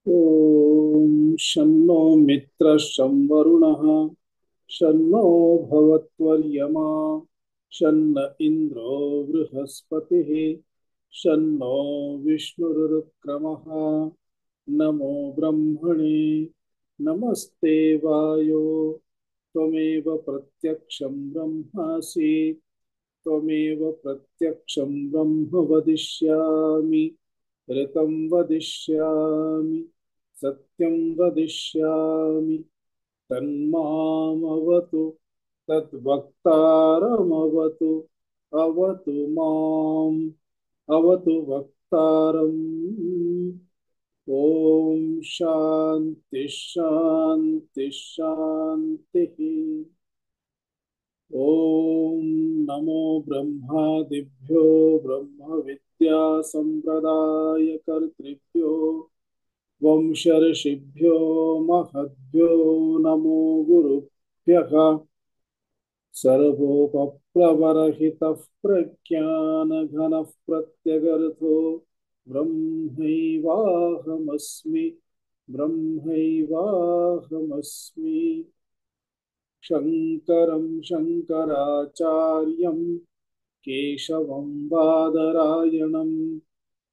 ॐ शन्नो मित्रः शं वरुणः शन्नो भवत्वर्यमा शन्न इन्द्रो बृहस्पतिः शन्नो विष्णुरुक्रमः नमो ब्रह्मणे नमस्ते वायो त्वमेव प्रत्यक्षं ब्रह्मासि त्वमेव प्रत्यक्षं ब्रह्म वदिष्यामि ऋतं वदिष्यामि सत्यं वदिष्यामि तन्मामवतु तद्वक्तारमवतु अवतु माम् अवतु वक्तारम् ॐ शान्ति शान्ति शान्तिः। ॐ नमो ब्रह्मादिभ्यो ब्रह्मविद्या संप्रदायकर्तृभ्यो वंशर्षिभ्यो महद्भ्यो नमो गुरुभ्यः। सर्वोपप्लवरहितः प्रज्ञानघनः प्रत्यगर्थो ब्रह्मैवाहमस्मि ब्रह्मैवाहमस्मि। शङ्करं शङ्कराचार्यं केशवं बादरायणं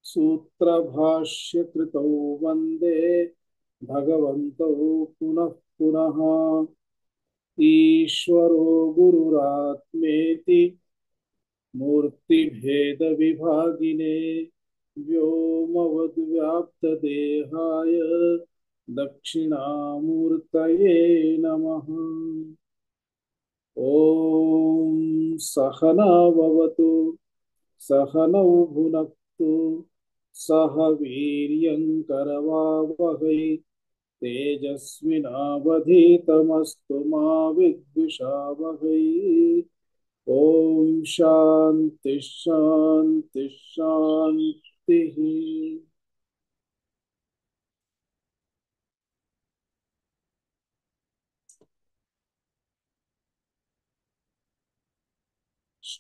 सूत्रभाष्यकृतौ वन्दे भगवन्तौ पुनः पुनः। ईश्वरो गुरुरात्मेति मूर्तिभेदविभागिने व्योमवद्व्याप्तदेहाय दक्षिणामूर्तये नमः। ॐ सहना भवतु सहनौ भुनक्तु सह वीर्यङ्करवावहै तेजस्विनावधीतमस्तु मा विद्विषावहै। ॐ शान्ति शान्ति शान्तिः।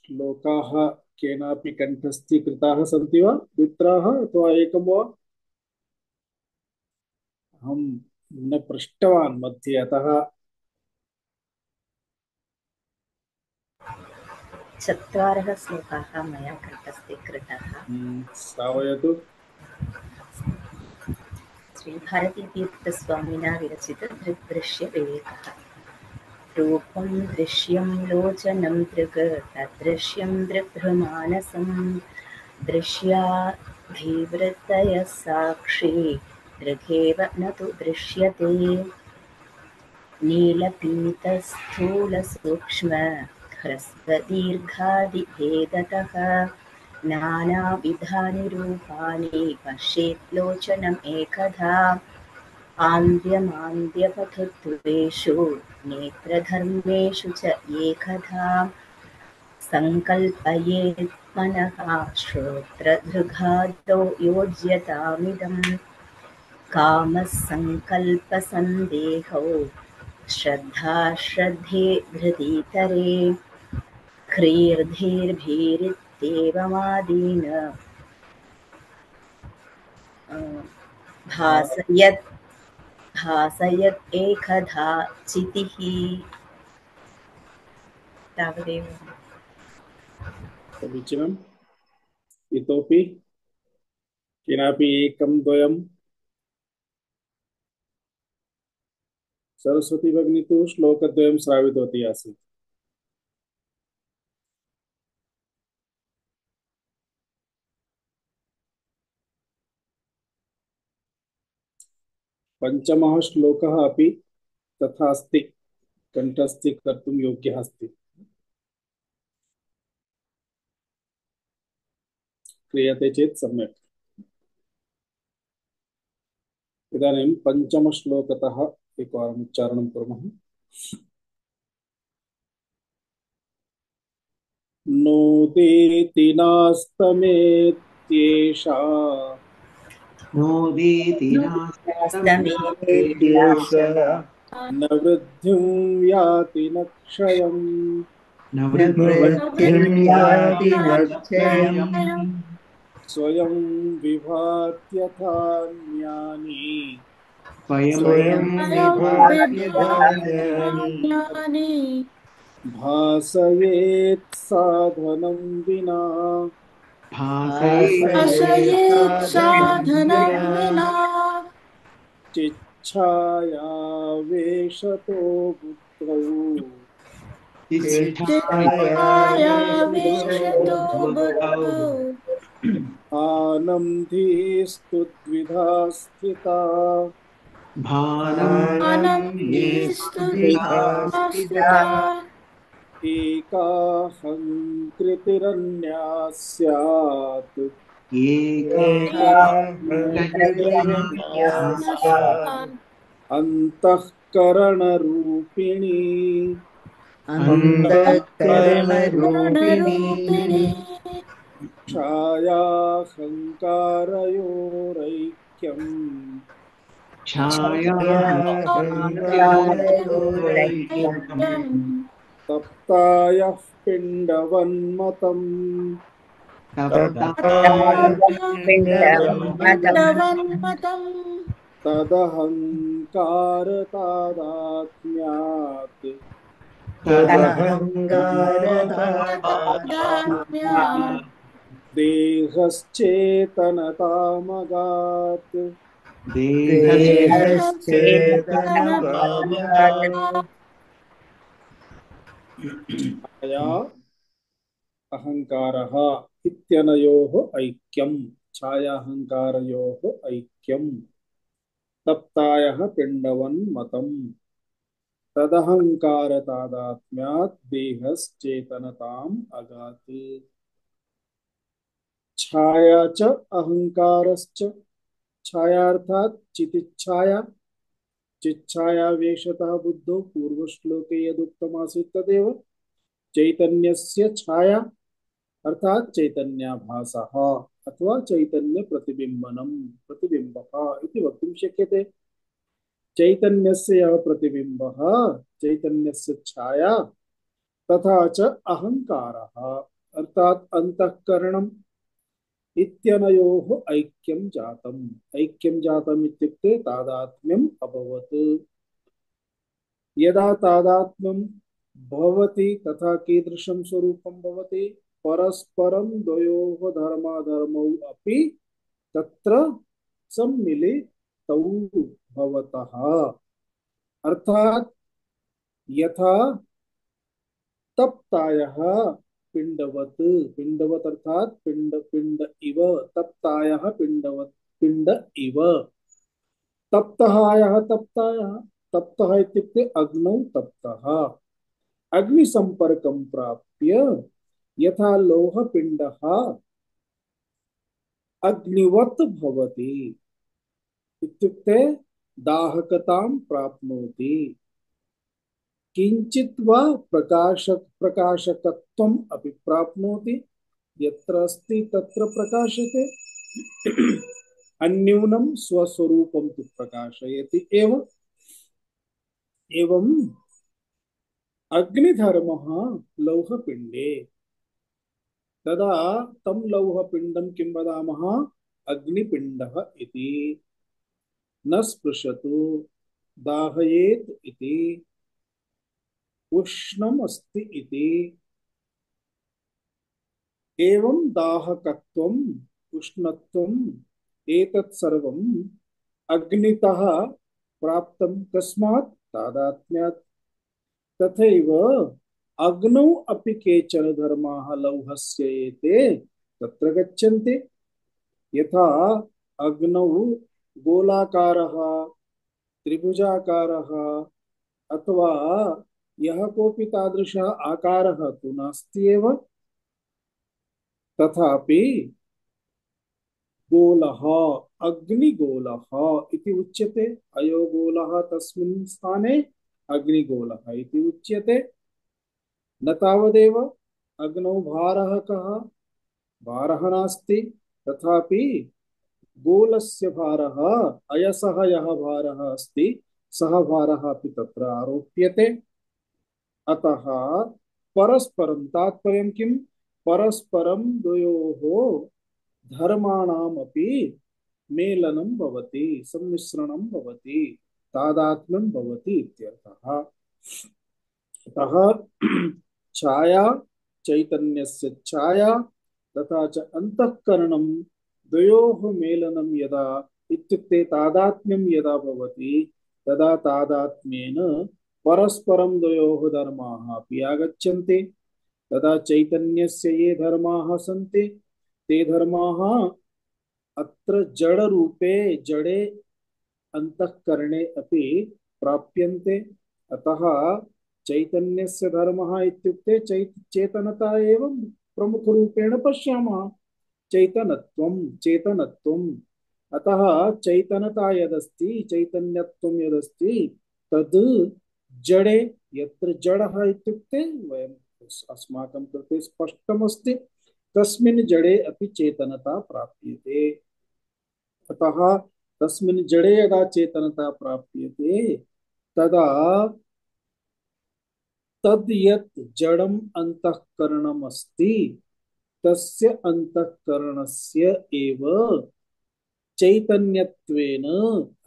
श्लोकाः केनापि कण्ठस्थीकृताः सन्ति वा मित्राः अथवा एकं वा? अहं न पृष्टवान् मध्ये अतः चत्वारः श्लोकाः मया कण्ठस्थीकृताः। श्रावयतु। श्रीभारतीतीर्थस्वामिना विरचित दृग्दृश्यविवेकः। रूपं दृश्यं लोचनं दृक् तदृश्यं दृग्भ्रमानसं दृश्याधिवृत्तयः साक्षी दृगेव न तु दृश्यते। नीलपीतस्थूलसूक्ष्म ह्रस्वदीर्घादिभेदतः नानाविधानि रूपाणि पश्येत् लोचनम् एकधा। आन्द्यमान्द्यपटुत्वेषु नेत्रधर्मेषु च एकधा सङ्कल्पयेत् मनः श्रोत्रदृघादौ योज्यतामिदम्। कामः सङ्कल्पसन्देहौ श्रद्धा श्रद्धे धृतीतरे ह्रीर्धीर्भीरित्येवमादीन भासयत् एकधा चितिः। तावदेव। समीचीनम्। इतोपि केनापि एकं द्वयं? सरस्वती भगिनी तु श्लोकद्वयं श्रावितवती आसीत्। पञ्चमः श्लोकः अपि तथा अस्ति, कण्ठस्थीकर्तुं योग्यः अस्ति। क्रियते चेत् सम्यक्। इदानीं पञ्चमश्लोकतः एकवारम् उच्चारणं कुर्मः। नोदेति नास्तमेत्येषा नोदेति न वृद्धिं याति न क्षयम्। न वृद्धिं याति न क्षयम्। स्वयं विभात्यथान्यानि स्वयं स्वयं विभात्यधान्यानि विभाव्यानि भासयेत् साधनं विना भासयेत् भासयेत् साधनं साधनं विना विना चिच्छाया वेशतो बुद्धौ तिष्ठाया चित्ताया वेशितो विशतो बुद्धौ बुद्धौ आनं धीस्तु द्विधा स्थिता भानं अनं येस्तु स्थिता द्विधा स्थिता स्थिता एकाहङ्कृतिरन्या स्यात् एकाहङ्कृतिरन्या स्यात् अन्तःकरणरूपिणी अन्तःकरणरूपिणी करणरूपिणी छायाहङ्कारयोरैक्यम् छायाहङ्कारयोरैक्यम् तप्तायः पिण्डवन्मतम् तप्ताय पिण्डवन्मतम् पिण्डवन्मतम् तदहङ्कारतादात्म्यात् तदहङ्कारतादात्म्यात् देहश्चेतनतामगात् देहश्चेतनकामगात् छाया अहङ्कारः इत्यनयोः ऐक्यम् छायाहङ्कारयोः ऐक्यम् तप्तायः पिण्डवन्मतम् तदहङ्कारतादात्म्यात् देहश्चेतनताम् अगात् छाया च अहङ्कारश्च छायार्थात् चितिच्छाया चिच्छाया वेशतः बुद्धौ पूर्वश्लोके यदुक्तमासीत् तदेव चैतन्यस्य छाया अर्थात चैतन्याभासः अथवा चैतन्य प्रतिबिंबनम प्रतिबिंबः इति वक्तुं शक्यते चैतन्यस्य यः प्रतिबिंबः चैतन्यस्य छाया तथा च अहंकारः अर्थात अंतःकरणम् इत्यनयोः ऐक्यं जातम् इत्युक्ते तादात्म्यम् अभवत् यदा तादात्म्यं भवति तथा कीदृशं स्वरूपं भवति परस्परं द्वयोः धर्माधर्मौ अपि तत्र सम्मिलितौ भवतः अर्थात यथा तप्तायः पिंडवत् पिंडवत् अर्थात पिंड पिंड इव तप्तायः पिंडवत् पिंड इव तप्तः यः तप्तायः तप्तः इत्युक्ते अग्नौ तप्तः अग्निसंपर्कं प्राप्य यथा लोहपिण्डः अग्निवत् भवति इत्युक्ते दाहकतां प्राप्नोति किंचित् वा प्रकाशकत्वम् अपि प्राप्नोति यत्र अस्ति तत्र प्रकाशते अन्यूनं स्वस्वरूपं तु प्रकाशयति एव एवं अग्निधर्मः लौहपिण्डे तदा तं लौहपिण्डं किं वदामः अग्निपिण्डः इति न स्पृशतु दाहयेत् इति उष्णम् अस्ति इति एवं दाहकत्वम् उष्णत्वम् एतत् सर्वम् अग्नितः प्राप्तं कस्मात् तादात्म्यात् तथैव अग्नौ अपि केचन धर्माः लौहस्य एते तत्र गच्छन्ति यथा अग्नौ गोलाकारः त्रिभुजाकारः अथवा यः कोऽपि तादृशः आकारः तु नास्ति एव तथापि गोलः अग्निगोलः इति उच्यते अयो गोलः तस्मिन् स्थाने अग्निगोलः इति उच्यते न तावदेव अग्नौ भारः कः भारः नास्ति तथापि गोलस्य भारः अयसः यः भारः अस्ति सः भारः अपि तत्र आरोप्यते अतः परस्परं तात्पर्यं किं परस्परं द्वयोः धर्माणामपि मेलनं भवति, सम्मिश्रणं भवति, तादात्म्यं भवति इत्यर्थः। अतः छाया चैतन्यस्य छाया तथा च अंतःकरणं द्वयोः मेलनं यदा इत्युक्ते तादात्म्यं यदा भवति तदा तादात्म्येन परस्परं द्वयोः धर्माः अपि आगच्छन्ति। तदा चैतन्यस्य ये धर्माः सन्ति ते धर्माः अत्र जड़ रूपे जड़े अंतःकरणे अपि प्राप्यन्ते। अतः चैतन्यस्य धर्मः इत्युक्ते चेतनता एवं प्रमुख रूपेण पश्यामः। चैतनत्वं चेतनत्वम्। अतः चैतनता यदस्ति चैतन्यत्वं यदस्ति तद् जड़े यत्र जड़ः इत्युक्ते वयम् अस्माकं कृते स्पष्टमस्ति तस्मिन् जड़े अपि चेतनता प्राप्यते। अतः तस्मिन् जड़े यदा चेतनता प्राप्यते तदा तद् यत् जडम् अंतःकरणमस्ति तस्य अंतःकरणस्य एव चैतन्यत्वेन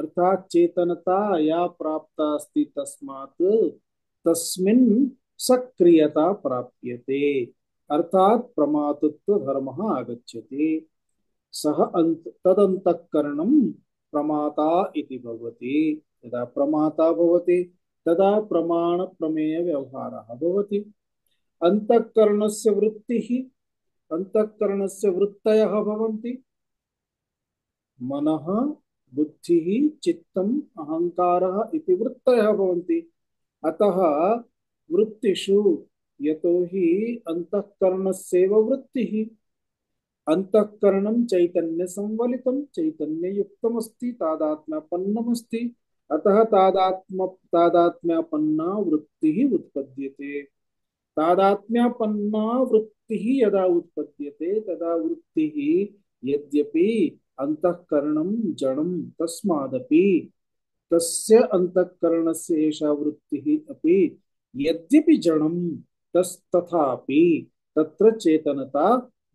अर्थात चेतनता या प्राप्ता अस्ति तस्मात् तस्मिन् सक्रियता प्राप्यते अर्थात प्रमातृत्व धर्मः आगच्छति। सह तदंतःकरणं प्रमाता इति भवति। यदा प्रमाता भवति तदा प्रमाण प्रमेय व्यवहारः भवति। अंतःकरणस्य वृत्तिः अंतःकरणस्य वृत्तयः भवन्ति मनः बुद्धिः चित्तम् अहंकारः इति वृत्तयः भवन्ति। अतः वृत्तिषु यतोहि अंतःकरणस्यैव वृत्तिः अंतःकरणं चैतन्य संवलितं चैतन्ययुक्तमस्ति तादात्म्यापन्नमस्ति। अतः तादात्म्यापन्ना वृत्तिः उत्पद्यते। तादात्म्यापन्ना वृत्तिः यदा उत्पद्यते तदा वृत्तिः यद्यपि अंतःकरणं जडं तस्मादपि तस्य अंतःकरणस्य एषा वृत्तिः अपि यद्यपि जडं तथापि तत्र चेतनता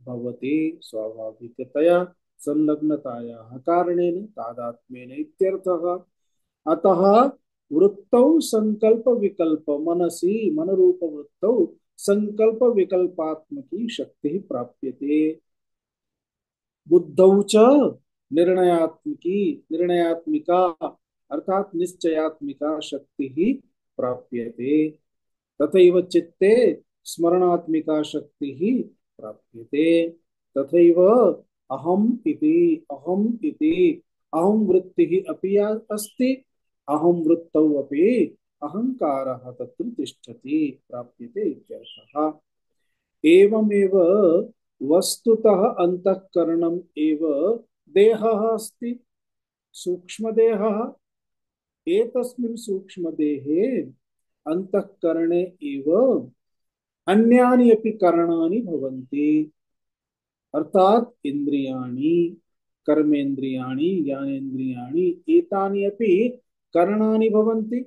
भवति स्वाभाविकतया संलग्नतायाः कारणेन तादात्म्येन इत्यर्थः। अतः वृत्तौ संकल्प विकल्प मनसि मनरूप वृत्तौ संकल्प विकल्पात्मकी शक्ति प्राप्यते। बुद्धौ च निर्णयात्मिका अर्थात निश्चयात्मिका शक्ति प्राप्यते। तथैव चित्ते स्मरणात्मिका शक्ति प्राप्यते। तथैव अहम इति अहम वृत्तिः अपि अस्ति अहम वृत्तौ अपि अहंकारः तत्र तिष्ठति प्राप्यते इत्यर्थः। एवमेव वस्तुतः अंतःकरणम् एव देहः अस्ति सूक्ष्मदेहः। एतस्मिन् सूक्ष्मदेहे अंतःकरणे एव अन्यानि अपि करणानि भवन्ति अर्थात इंद्रियाणि कर्मेन्द्रियाणि ज्ञानेन्द्रियाणि एतानि अपि करणानि भवन्ति।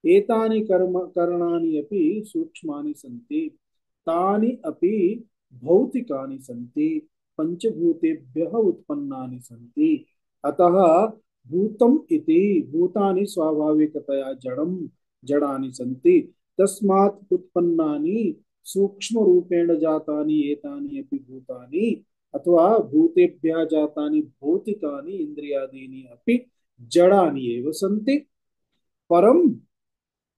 एतानि करणानि अपि सूक्ष्मानि सन्ति तानि अपि भौतिकानि सन्ति पंचभूतेभ्यः उत्पन्नानि सन्ति। अतः भूतम् इति भूतानि स्वाभाविकतया जडानि सन्ति तस्मात् उत्पन्नानि सूक्ष्म रूपेण जातानि एतानि अपि भूतानि अथवा भूतेभ्यः जातानि भौतिकानि इंद्रियादीनि अपि जडानि एव सन्ति। परम्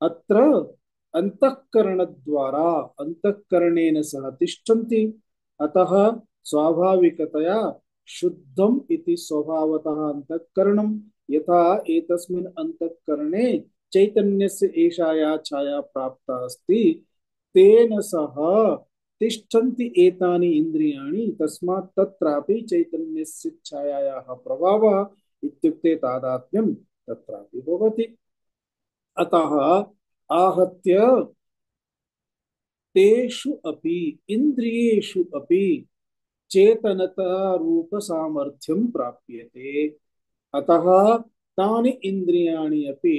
अत्र अंतःकरणद्वारा अंतःकरणेन सह तिष्ठन्ति। अतः स्वाभाविकतया शुद्धम् इति स्वभावतः अंतःकरणं यथा एतस्मिन् अंतःकरणे चैतन्यस्य एषा या छाया प्राप्ता अस्ति तेन सह तिष्ठन्ति एतानि इन्द्रियाणि तस्मात् तत्रापि चैतन्यस्य छायायाः प्रभावः इत्युक्ते तादात्म्यं तत्रापि भवति। अतः आहत्य तेषु अपि इन्द्रियेषु अपि चेतनता रूप सामर्थ्यं प्राप्यते। अतः तानि इन्द्रियाणि अपि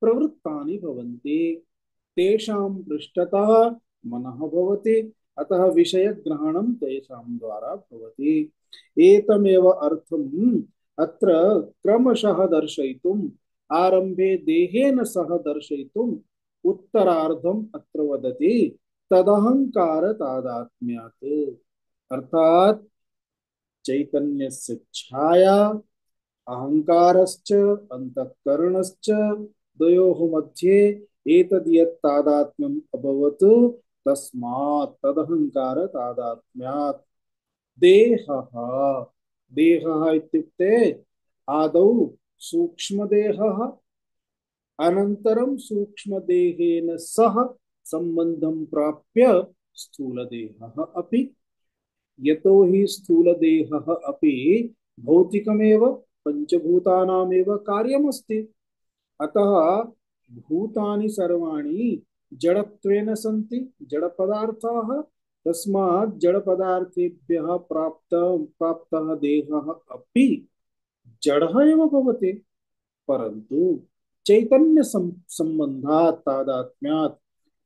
प्रवृत्तानि भवन्ति तेषां पृष्ठतः मनः भवति। अतः विषयग्रहणं तेषां द्वारा भवति। एतमेव अर्थम् अत्र क्रमशः दर्शयितुम् आरम्भे देहेन सह दर्शयितुम् उत्तरार्धम् अत्र वदति तदहंकार तादात्म्यात्। अर्थात चैतन्यस्य छाया अहंकारश्च अंतःकरणश्च द्वयोः मध्ये एतद् यत् तादात्म्यम् अभवत् तस्मात् तदहंकार तादात्म्यात् देहः। देहः इत्युक्ते आदौ सूक्ष्मदेहः अनन्तरं सूक्ष्मदेहेन सह सम्बन्धं प्राप्य स्थूलदेहः अपि। यतो हि स्थूलदेहः अपि भौतिकमेव पञ्चभूतानामेव कार्यमस्ति। अतः भूतानि सर्वाणि जडत्वेन सन्ति जडपदार्थाः। तस्मात् जडपदार्थेभ्यः प्राप्तः देहः अपि जडः एव भवति। परन्तु चैतन्य संबंधात् तादात्म्यात्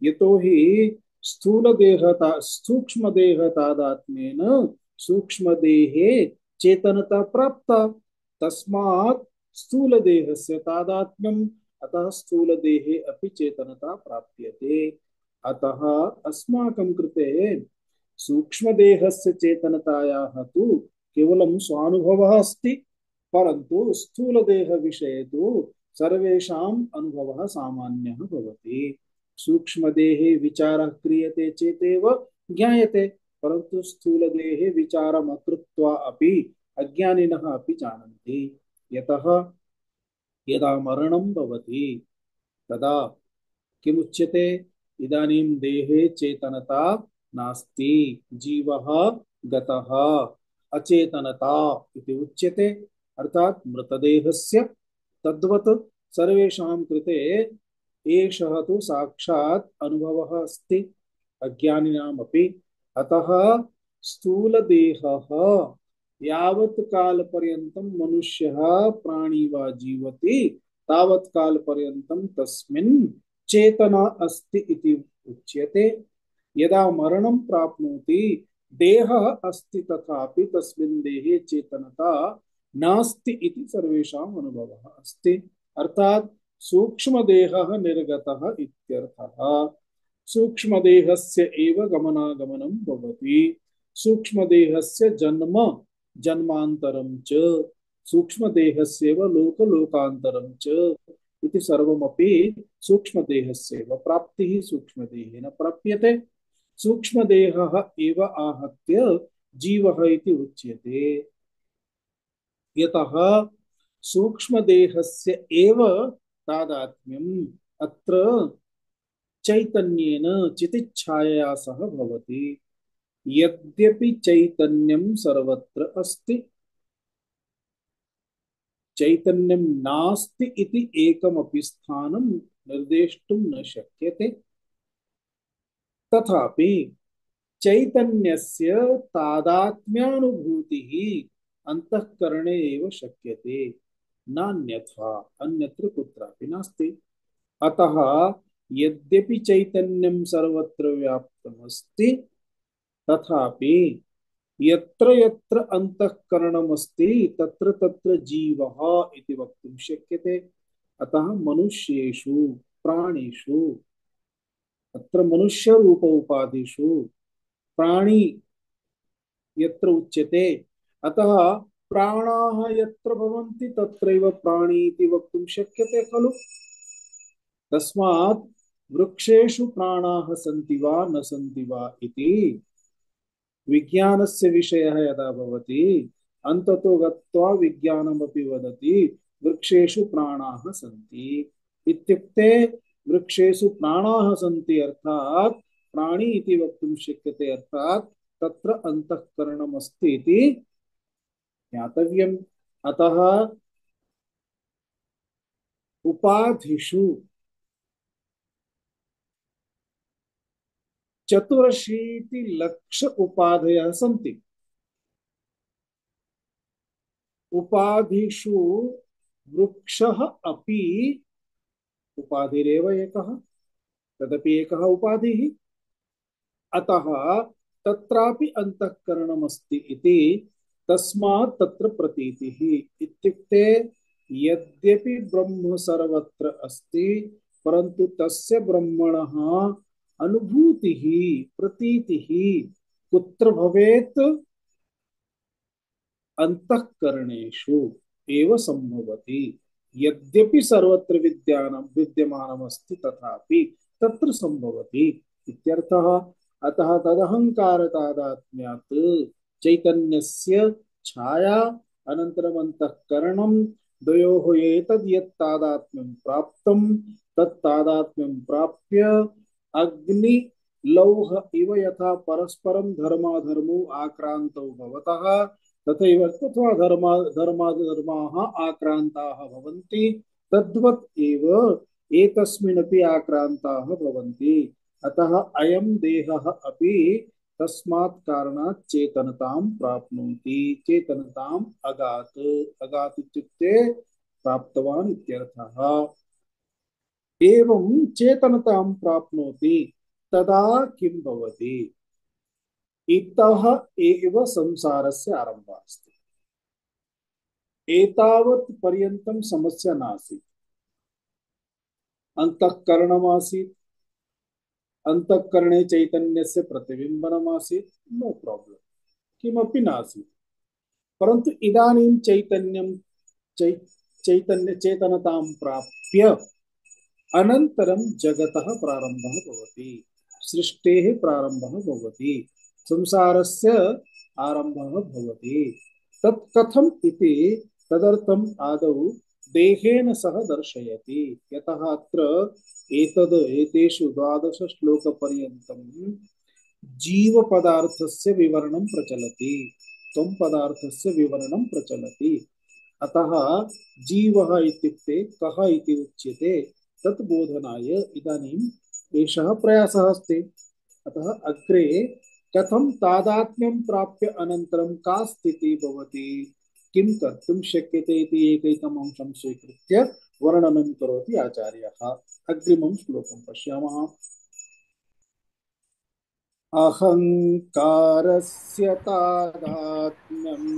यतो हि सूक्ष्मदेह तादात्म्येन सूक्ष्मदेहे चेतनता प्राप्ता तस्मात् स्थूलदेहस्य तादात्म्यम् अतः स्थूलदेहे अपि चेतनता प्राप्यते। अतः अस्माकं कृते सूक्ष्मदेहस्य चेतनतायाः तु केवलं स्वानुभवः अस्ति। परन्तु स्थूलदेह विषये तु सर्वेषाम् अनुभवः सामान्यः भवति। सूक्ष्मदेहे विचारः क्रियते चेतेव ज्ञायते। परन्तु स्थूलदेहे विचारम् अकृत्वा अपि अज्ञानिनः अपि जानन्ति। यतः यदा मरणं भवति तदा किमुच्यते इदानीं देहे चेतनता नास्ति जीवः गतः अचेतनता इति उच्यते। अर्थात मृतदेहस्य तद्वत् सर्वेषां कृते एषः तु साक्षात् अनुभवः अस्ति अज्ञानिनामपि। अतः स्थूलदेहः यावत् कालपर्यन्तं मनुष्यः प्राणी वा जीवति तावत् कालपर्यन्तं तस्मिन् चेतना अस्ति इति उच्यते। यदा मरणं प्राप्नोति देहः अस्ति तथापि तस्मिन् देहे चेतनता नास्ति इति सर्वेषाम् अनुभवः अस्ति। अर्थात् सूक्ष्मदेहः निर्गतः इत्यर्थः। सूक्ष्मदेहस्य एव गमनागमनं भवति। सूक्ष्मदेहस्य जन्म जन्मान्तरं च सूक्ष्मदेहस्यैव लोकलोकान्तरं च इति सर्वमपि सूक्ष्मदेहस्यैव प्राप्तिः सूक्ष्मदेहेन प्राप्यते। सूक्ष्मदेहः एव आहत्य जीवः इति उच्यते। यतः सूक्ष्मदेहस्य एव तादात्म्यम् अत्र चैतन्येन चितिच्छायया सह भवति। यद्यपि चैतन्यं सर्वत्र अस्ति चैतन्यं नास्ति इति एकमपि स्थानं निर्देष्टुं न शक्यते। तथापि चैतन्यस्य तादात्म्यानुभूतिः अंतःकरणे एव शक्यते नान्यथा अन्यत्र कुत्रापि नास्ति। अतः यद्यपि चैतन्यं सर्वत्र व्याप्तमस्ति तथापि यत्र यत्र अंतःकरणमस्ति तत्र तत्र जीवः इति वक्तुं शक्यते। अतः मनुष्येषु प्राणिषु अत्र मनुष्यरूप उपाधिषु प्राणी यत्र उच्यते अतः प्राणाः यत्र भवन्ति तत्रैव प्राणी इति वक्तुं शक्यते खलु। तस्मात् वृक्षेषु प्राणाः सन्ति वा न सन्ति वा इति विज्ञानस्य विषयः यदा भवति अन्ततो गत्वा विज्ञानमपि वदति वृक्षेषु प्राणाः सन्ति इत्युक्ते वृक्षेषु प्राणाः सन्ति अर्थात् प्राणी इति वक्तुं शक्यते। अर्थात् तत्र अंतःकरणमस्ति इति ज्ञातव्यम्। अतः उपाधिषु 84 लक्ष उपाधयः सन्ति। उपाधिषु वृक्षः अपि उपाधिरेव एकः तदपि एकः उपाधिः। अतः तत्रापि अंतःकरणमस्ति इति तस्मात् तत्र प्रतीतिः इत्युक्ते यद्यपि ब्रह्म सर्वत्र अस्ति परन्तु तस्य ब्रह्मणः अनुभूतिः प्रतीतिः कुत्र भवेत् अंतःकरणेषु एव संभवति यद्यपि सर्वत्र विद्यमानमस्ति तथापि तत्र संभवति इत्यर्थः अतः तदहंकार तादात्म्यात् चैतन्यस्य छाया अनन्तरम् अंतःकरणं द्वयोः एतद् यत् तादात्म्यं प्राप्तं तत् तादात्म्यं प्राप्य अग्नि लौह इव यथा परस्परं धर्माधर्मौ आक्रान्तौ भवतः तथैव तथा धर्माः आक्रान्ताः भवन्ति तद्वत् एव एतस्मिन्नपि आक्रान्ताः भवन्ति अतः अयं देहः अपि तस्मात् कारणात् चेतनतां प्राप्नोति चेतनताम् अगात् अगात् इत्युक्ते प्राप्तवान् इत्यर्थः एवं चेतनतां प्राप्नोति तदा किं भवति इतः एव संसारस्य आरम्भः अस्ति एतावत् पर्यन्तं समस्या नासीत् अंतःकरणमासीत् अंतःकरणे चैतन्यस्य प्रतिबिम्बनमासीत् नो प्रॉब्लम किमपि नासीत् परन्तु इदानीं चैतन्य चेतनतां प्राप्य अनन्तरं जगतः प्रारम्भः भवति सृष्टेः प्रारम्भः भवति संसारस्य आरम्भः भवति तत् कथम् इति तदर्थम् आदौ देहेन सह दर्शयति यतः अत्र एतेषु 12 श्लोकपर्यन्तं जीवपदार्थस्य विवरणं प्रचलति त्वं पदार्थस्य विवरणं प्रचलति अतः जीवः इत्युक्ते कः इति उच्यते तत् बोधनाय इदानीम् एषः प्रयासः अस्ति अतः अग्रे कथं तादात्म्यं प्राप्य अनन्तरं का स्थितिः भवति किं कर्तुं शक्यते इति एकैकम् अंशं स्वीकृत्य वर्णनं करोति आचार्यः अग्रिमं श्लोकं पश्यामः अहङ्कारस्य तादात्म्यम्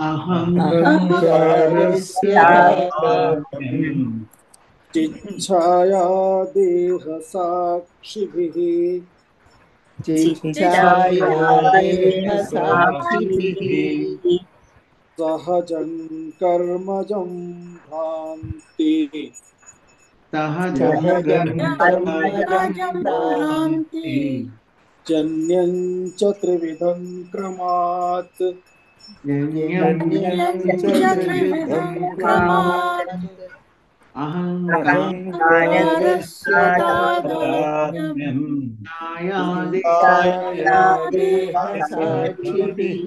अहङ्कारस्य तादात्म्यम् चिच्छाया देहसाक्षिभिः चिच्छाया देहसाक्षिभिः सहजं कर्मजं भान्ति सहजं कर्मजं भ्रान्ति जन्यं च त्रिविधं क्रमात् जन्यं च त्रिविधं क्रमात् अहङ्कारस्य तादात्म्यं छाया देहसाक्षिभिः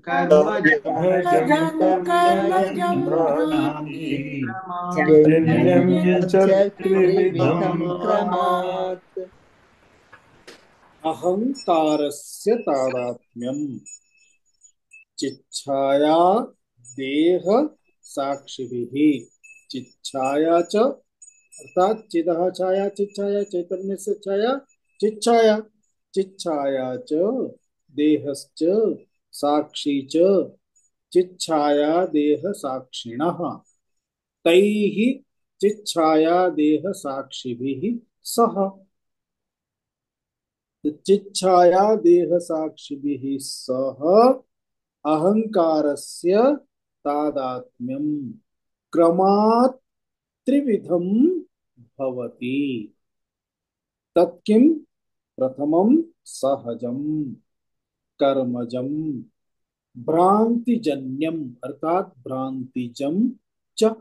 कर्मजं कर्मजं भ्रान्ति जन्यं च त्रिविधं क्रमात् अहंकारस्य तादात्म्यम् चिच्छाया देह साक्षिभिः चिच्छाया च अर्थात चिदः छाया चिच्छाया चैतन्यस्य छाया चिच्छाया चिच्छाया च देहश्च साक्षी च चिच्छाया देह साक्षिणः तैः चिच्छाया देह साक्षिभिः सह चिच्छाया देह साक्षिभिः सह अहंकारस्य तादात्म्यं क्रमात् त्रिविधं भवति तत्किं प्रथमं सहजं कर्मजं भ्रांतिजन्यम अर्थात भ्रांतिजम च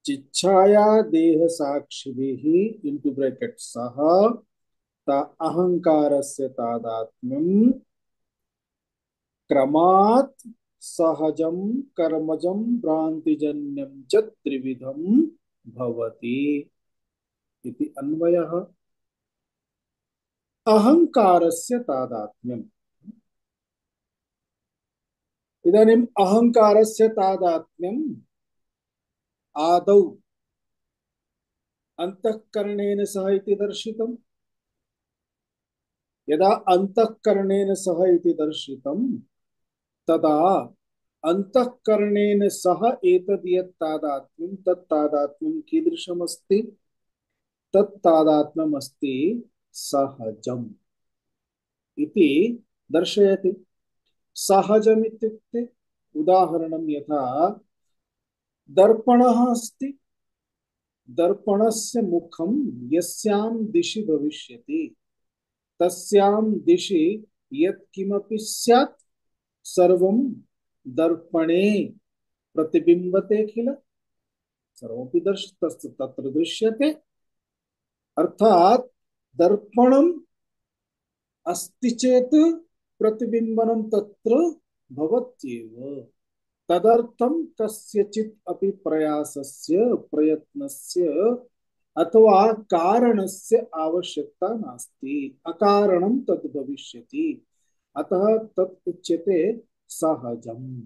चिच्छाया देह साक्षिभिः इनटू ब्रैकेट सह ता अहंकारस्य तादात्म्यं क्रमात् सहजं कर्मजं भ्रांतिजन्यं च त्रिविधं भवति इति अन्वयः अहंकारस्य तादात्म्यम् इदानीम् अहंकारस्य तादात्म्यम् आदौ अंतःकरणेन सह इति दर्शितम्। यदा अंतःकरणेन सह इति दर्शितम् तदा अंतःकरणेन सह एतद् यत् तादात्म्यं तत् तादात्म्यं कीदृशमस्ति? तत् तादात्म्यमस्ति सहजम् इति दर्शयति। सहजम् इत्युक्ते उदाहरणं यथा दर्पणः अस्ति। दर्पणस्य मुखं यस्यां दिशि भविष्यति तस्यां दिशि यत्किमपि स्यात् सर्वं दर्पणे प्रतिबिम्बते किल, सर्वमपि तत्र दृश्यते। अर्थात दर्पणम् अस्ति चेत् प्रतिबिम्बनं तत्र भवत्येव। तदर्थं कस्यचित् अपि प्रयासस्य प्रयत्नस्य अथवा कारणस्य आवश्यकता नास्ति। अकारणं तद् भविष्यति, अतः तत् उच्यते सहजम्।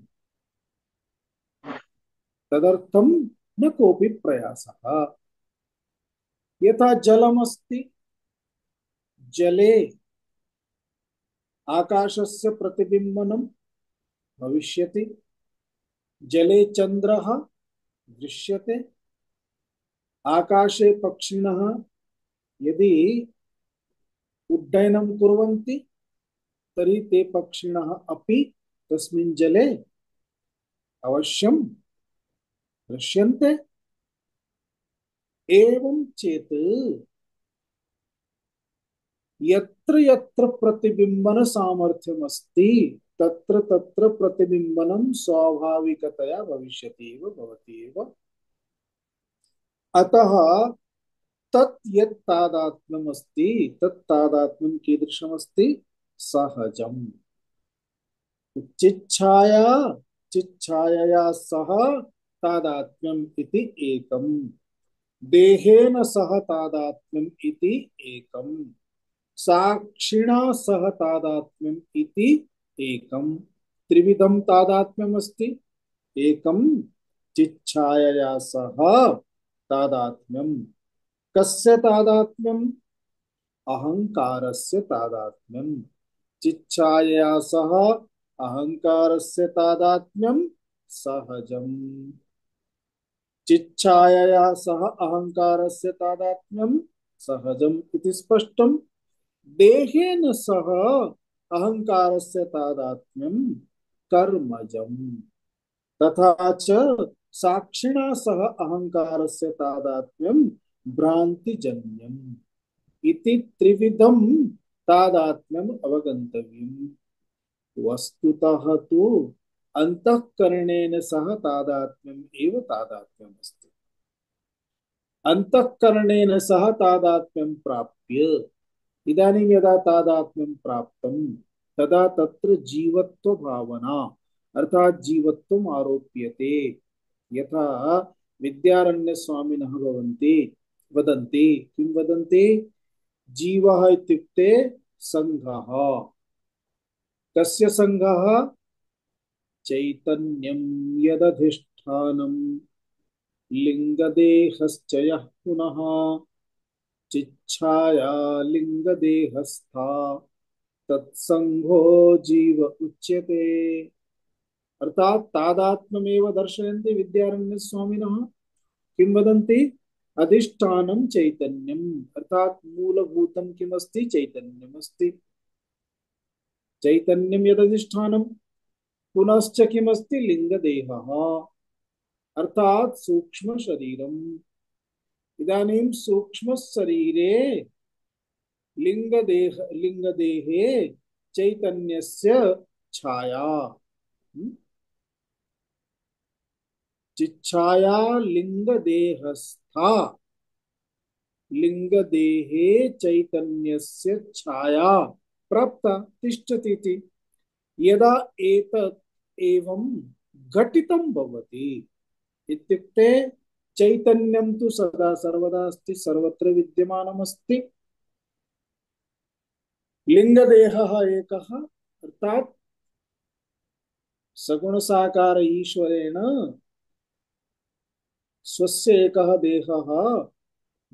तदर्थं न कोऽपि प्रयासः। यथा जलमस्ति, जले आकाशस्य प्रतिबिम्बनं भविष्यति, जले चन्द्रः दृश्यते, आकाशे पक्षिणः यदि उड्डयनं कुर्वन्ति तर्हि ते पक्षिणः अपि तस्मिन् जले अवश्यं दृश्यन्ते। एवं चेत् यत्र यत्र प्रतिबिंबन सामर्थ्यमस्ति तत्र तत्र प्रतिबिंबनं स्वाभाविकतया भविष्यति एव भवति एव। अतः तत् यत् तादात्म्यमस्ति तत् तादात्म्यं कीदृशमस्ति? सहजम्। चिच्छाया चिच्छायया सह तादात्म्यम् इति एकम्, देहेन सह तादात्म्यम् इति एकम्, साक्षिणा सह तादात्म्यम् इति एकम्। त्रिविधं तादात्म्यम् अस्ति। एकं चिच्छायया सह तादात्म्यम्। कस्य तादात्म्यम्? अहंकारस्य तादात्म्यम्। चिच्छायया सह अहंकारस्य तादात्म्यम् सहजम्। चिच्छायया सह अहंकारस्य तादात्म्यम् सहजम् इति स्पष्टम्। देहेन सह अहंकारस्य तादात्म्यम् कर्मजम्। तथा च साक्षिणा सह अहंकारस्य तादात्म्यम् भ्रान्तिजन्यम् इति त्रिविधं तादात्म्यम् अवगन्तव्यम्। वस्तुतः तु अंतःकरणेन सह तादात्म्यम् एव तादात्म्यम् अस्ति। अंतःकरणेन सह तादात्म्यं प्राप्य इदानीं यदा तादात्म्यं प्राप्तं तदा तत्र जीवत्व भावना अर्थात जीवत्वम् आरोप्यते। यथा विद्यारण्य स्वामिनः भवन्ति वदन्ति, किं वदन्ति? जीवः इत्युक्ते संघः। कस्य संघः? चैतन्यं यदधिष्ठानं लिंगदेहश्च यः पुनः चिच्छाया लिंगदेहस्था तत्संघो जीव उच्यते। अर्थात तादात्म्यमेव दर्शयन्ति विद्यारण्य स्वामिनः। किं वदन्ति? अधिष्ठानं चैतन्यम्, अर्थात मूलभूतं किमस्ति? चैतन्यमस्ति। चैतन्यं यदधिष्ठानं पुनश्च किमस्ति? लिंगदेहः, अर्थात सूक्ष्म शरीरम्। इदानीं सूक्ष्म शरीरे लिंगदेहे चैतन्यस्य छाया, चिच्छाया लिंगदेहस्था, लिंगदेहे चैतन्यस्य छाया प्राप्ता तिष्ठति इति। यदा एतत् एवं घटितं भवति इत्युक्ते चैतन्यं तु सदा सर्वदा अस्ति, सर्वत्र विद्यमानमस्ति। लिंगदेहः एकः, अर्थात सगुण साकार ईश्वरेण स्वस्य एकः देहः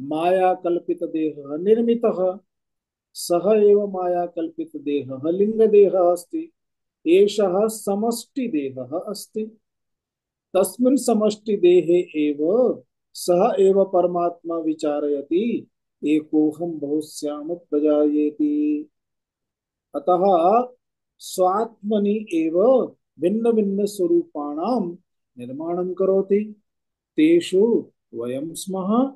माया कल्पित देह निर्मितः, सह एव माया कल्पित देह लिंग देह अस्ति, एषः समष्टि देहः अस्ति। तस्मिन् समष्टि देहे एव सः एव परमात्मा विचारयति, एकोऽहं बहुश्याम प्रजायेति। अतः स्वात्मनि एव भिन्न भिन्न स्वरूपाणां निर्माणं करोति, तेषु वयं स्मः।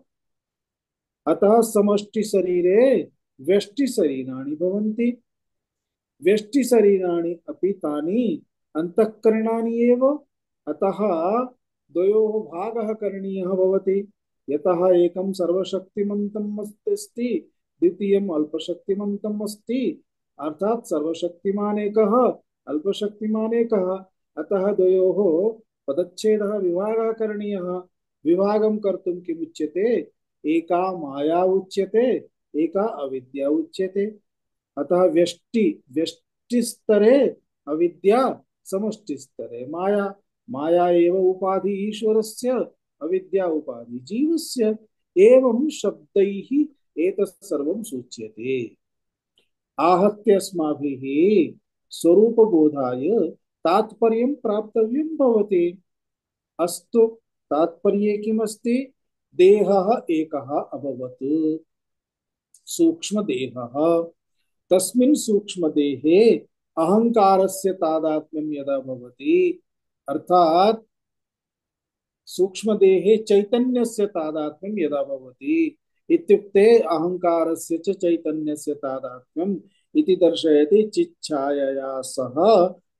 अतः समष्टि शरीरे व्यष्टि शरीराणि भवन्ति, व्यष्टि शरीराणि अपि तानि अंतःकरणानि एव। अतः द्वयोः भागः करणीयः भवति, यतः एकं सर्वशक्तिमन्तम् अस्ति, द्वितीयम् अल्पशक्तिमन्तम् अस्ति, अर्थात सर्वशक्तिमान् एकः, अल्पशक्तिमान् एकः। अतः द्वयोः पदच्छेदः विभागः करणीयः। विभागं कर्तुं किमुच्यते? एका माया उच्यते, एका अविद्या उच्यते। अतः व्यष्टि व्यष्टि स्तरे अविद्या, समष्टि स्तरे माया। माया एव उपाधि ईश्वरस्य, अविद्या उपाधि जीवस्य। एवं शब्दैः एतत् सर्वं सूच्यते। आहत्य अस्माभिः स्वरूपबोधाय तात्पर्यं प्राप्तव्यं भवति। अस्तु, तात्पर्ये किमस्ति? देहः एकः अभवत्, सूक्ष्मदेहः। तस्मिन् सूक्ष्मदेहे अहंकारस्य तादात्म्यं यदा भवति, अर्थात सूक्ष्मदेहे चैतन्यस्य तादात्म्यं यदा भवति, इत्युक्ते अहंकारस्य च चैतन्यस्य तादात्म्यम् इति दर्शयति। चिच्छायया सह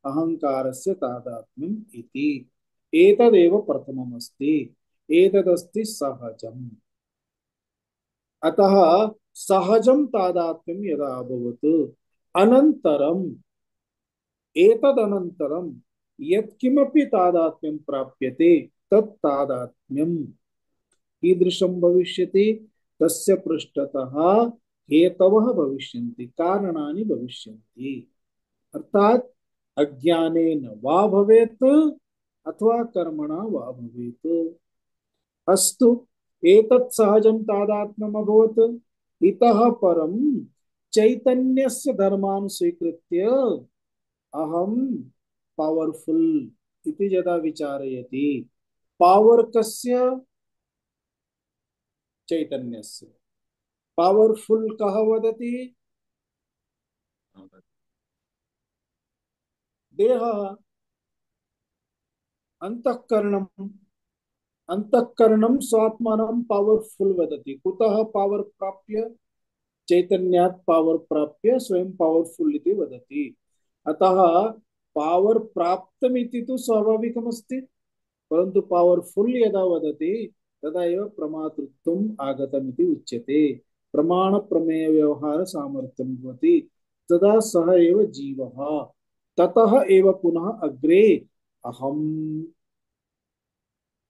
अहंकारस्य तादात्म्यम् इति। एतदेव प्रथममस्ति, एतदस्ति सहजम्। अतः सहजं तादात्म्यं यदा अभवत्, अनन्तरम् एतदनन्तरं यत्किमपि तादात्म्यं प्राप्यते, तत् तादात्म्यं कीदृशं भविष्यति? तस्य पृष्ठतः हेतवः भविष्यन्ति, कारणानि भविष्यन्ति। अर्थात अज्ञानेन वा भवेत् अथवा कर्मणा वा भवेत्। अस्तु, एतत् सहजं तादात्म्यम् अभवत्। इतः परं चैतन्यस्य धर्मान् स्वीकृत्य अहं पावरफुल इति यदा विचारयति, पावर कस्य? चैतन्यस्य। पावरफुल कः वदति? देहः। अंतःकरणम्, अंतःकरणं स्वात्मानं पावरफुल वदति। कुतः पावर प्राप्य? चैतन्यात् पावर प्राप्य स्वयं पावरफुल इति वदति। अतः पावर प्राप्तमिति तु स्वाभाविकमस्ति, परन्तु पावरफुल यदा वदति तदा एव प्रमातृत्वम् आगतमिति उच्यते। प्रमाण प्रमेय व्यवहार सामर्थ्यं भवति, तदा सः एव जीवः। ततः एव पुनः अग्रे अहम्।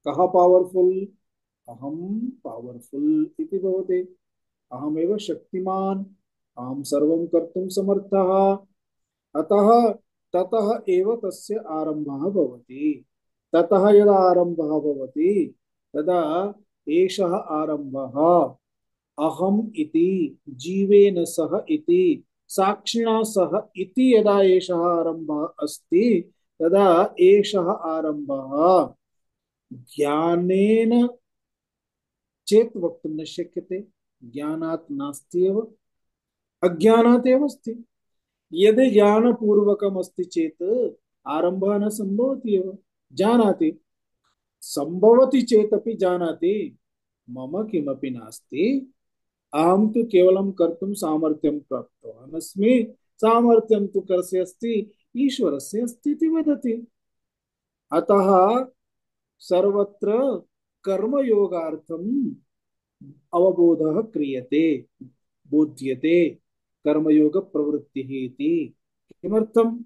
कः पावरफुल? अहं पावरफुल इति भवति। अहमेव शक्तिमान्, अहं सर्वं कर्तुं समर्थः। अतः ततः एव तस्य आरम्भः भवति। ततः यदा आरम्भः भवति तदा एषः आरम्भः अहम् इति जीवेन सह इति साक्षिणा सह इति यदा एषः आरम्भः अस्ति, तदा एषः आरम्भः ज्ञानेन चेत् वक्तुं न शक्यते। ज्ञानात् नास्ति एव, अज्ञानात् एव अस्ति। यदि ज्ञानपूर्वकम् अस्ति चेत् आरम्भः न सम्भवति एव। जानाति, सम्भवति चेदपि जानाति मम किमपि नास्ति, अहं तु केवलं कर्तुं सामर्थ्यं प्राप्तवान् अस्मि, सामर्थ्यं तु कस्य अस्ति? ईश्वरस्य अस्ति इति वदति। अतः सर्वत्र कर्मयोगार्थम् अवबोधः क्रियते, बोध्यते कर्मयोग प्रवृत्तिः इति। किमर्थं?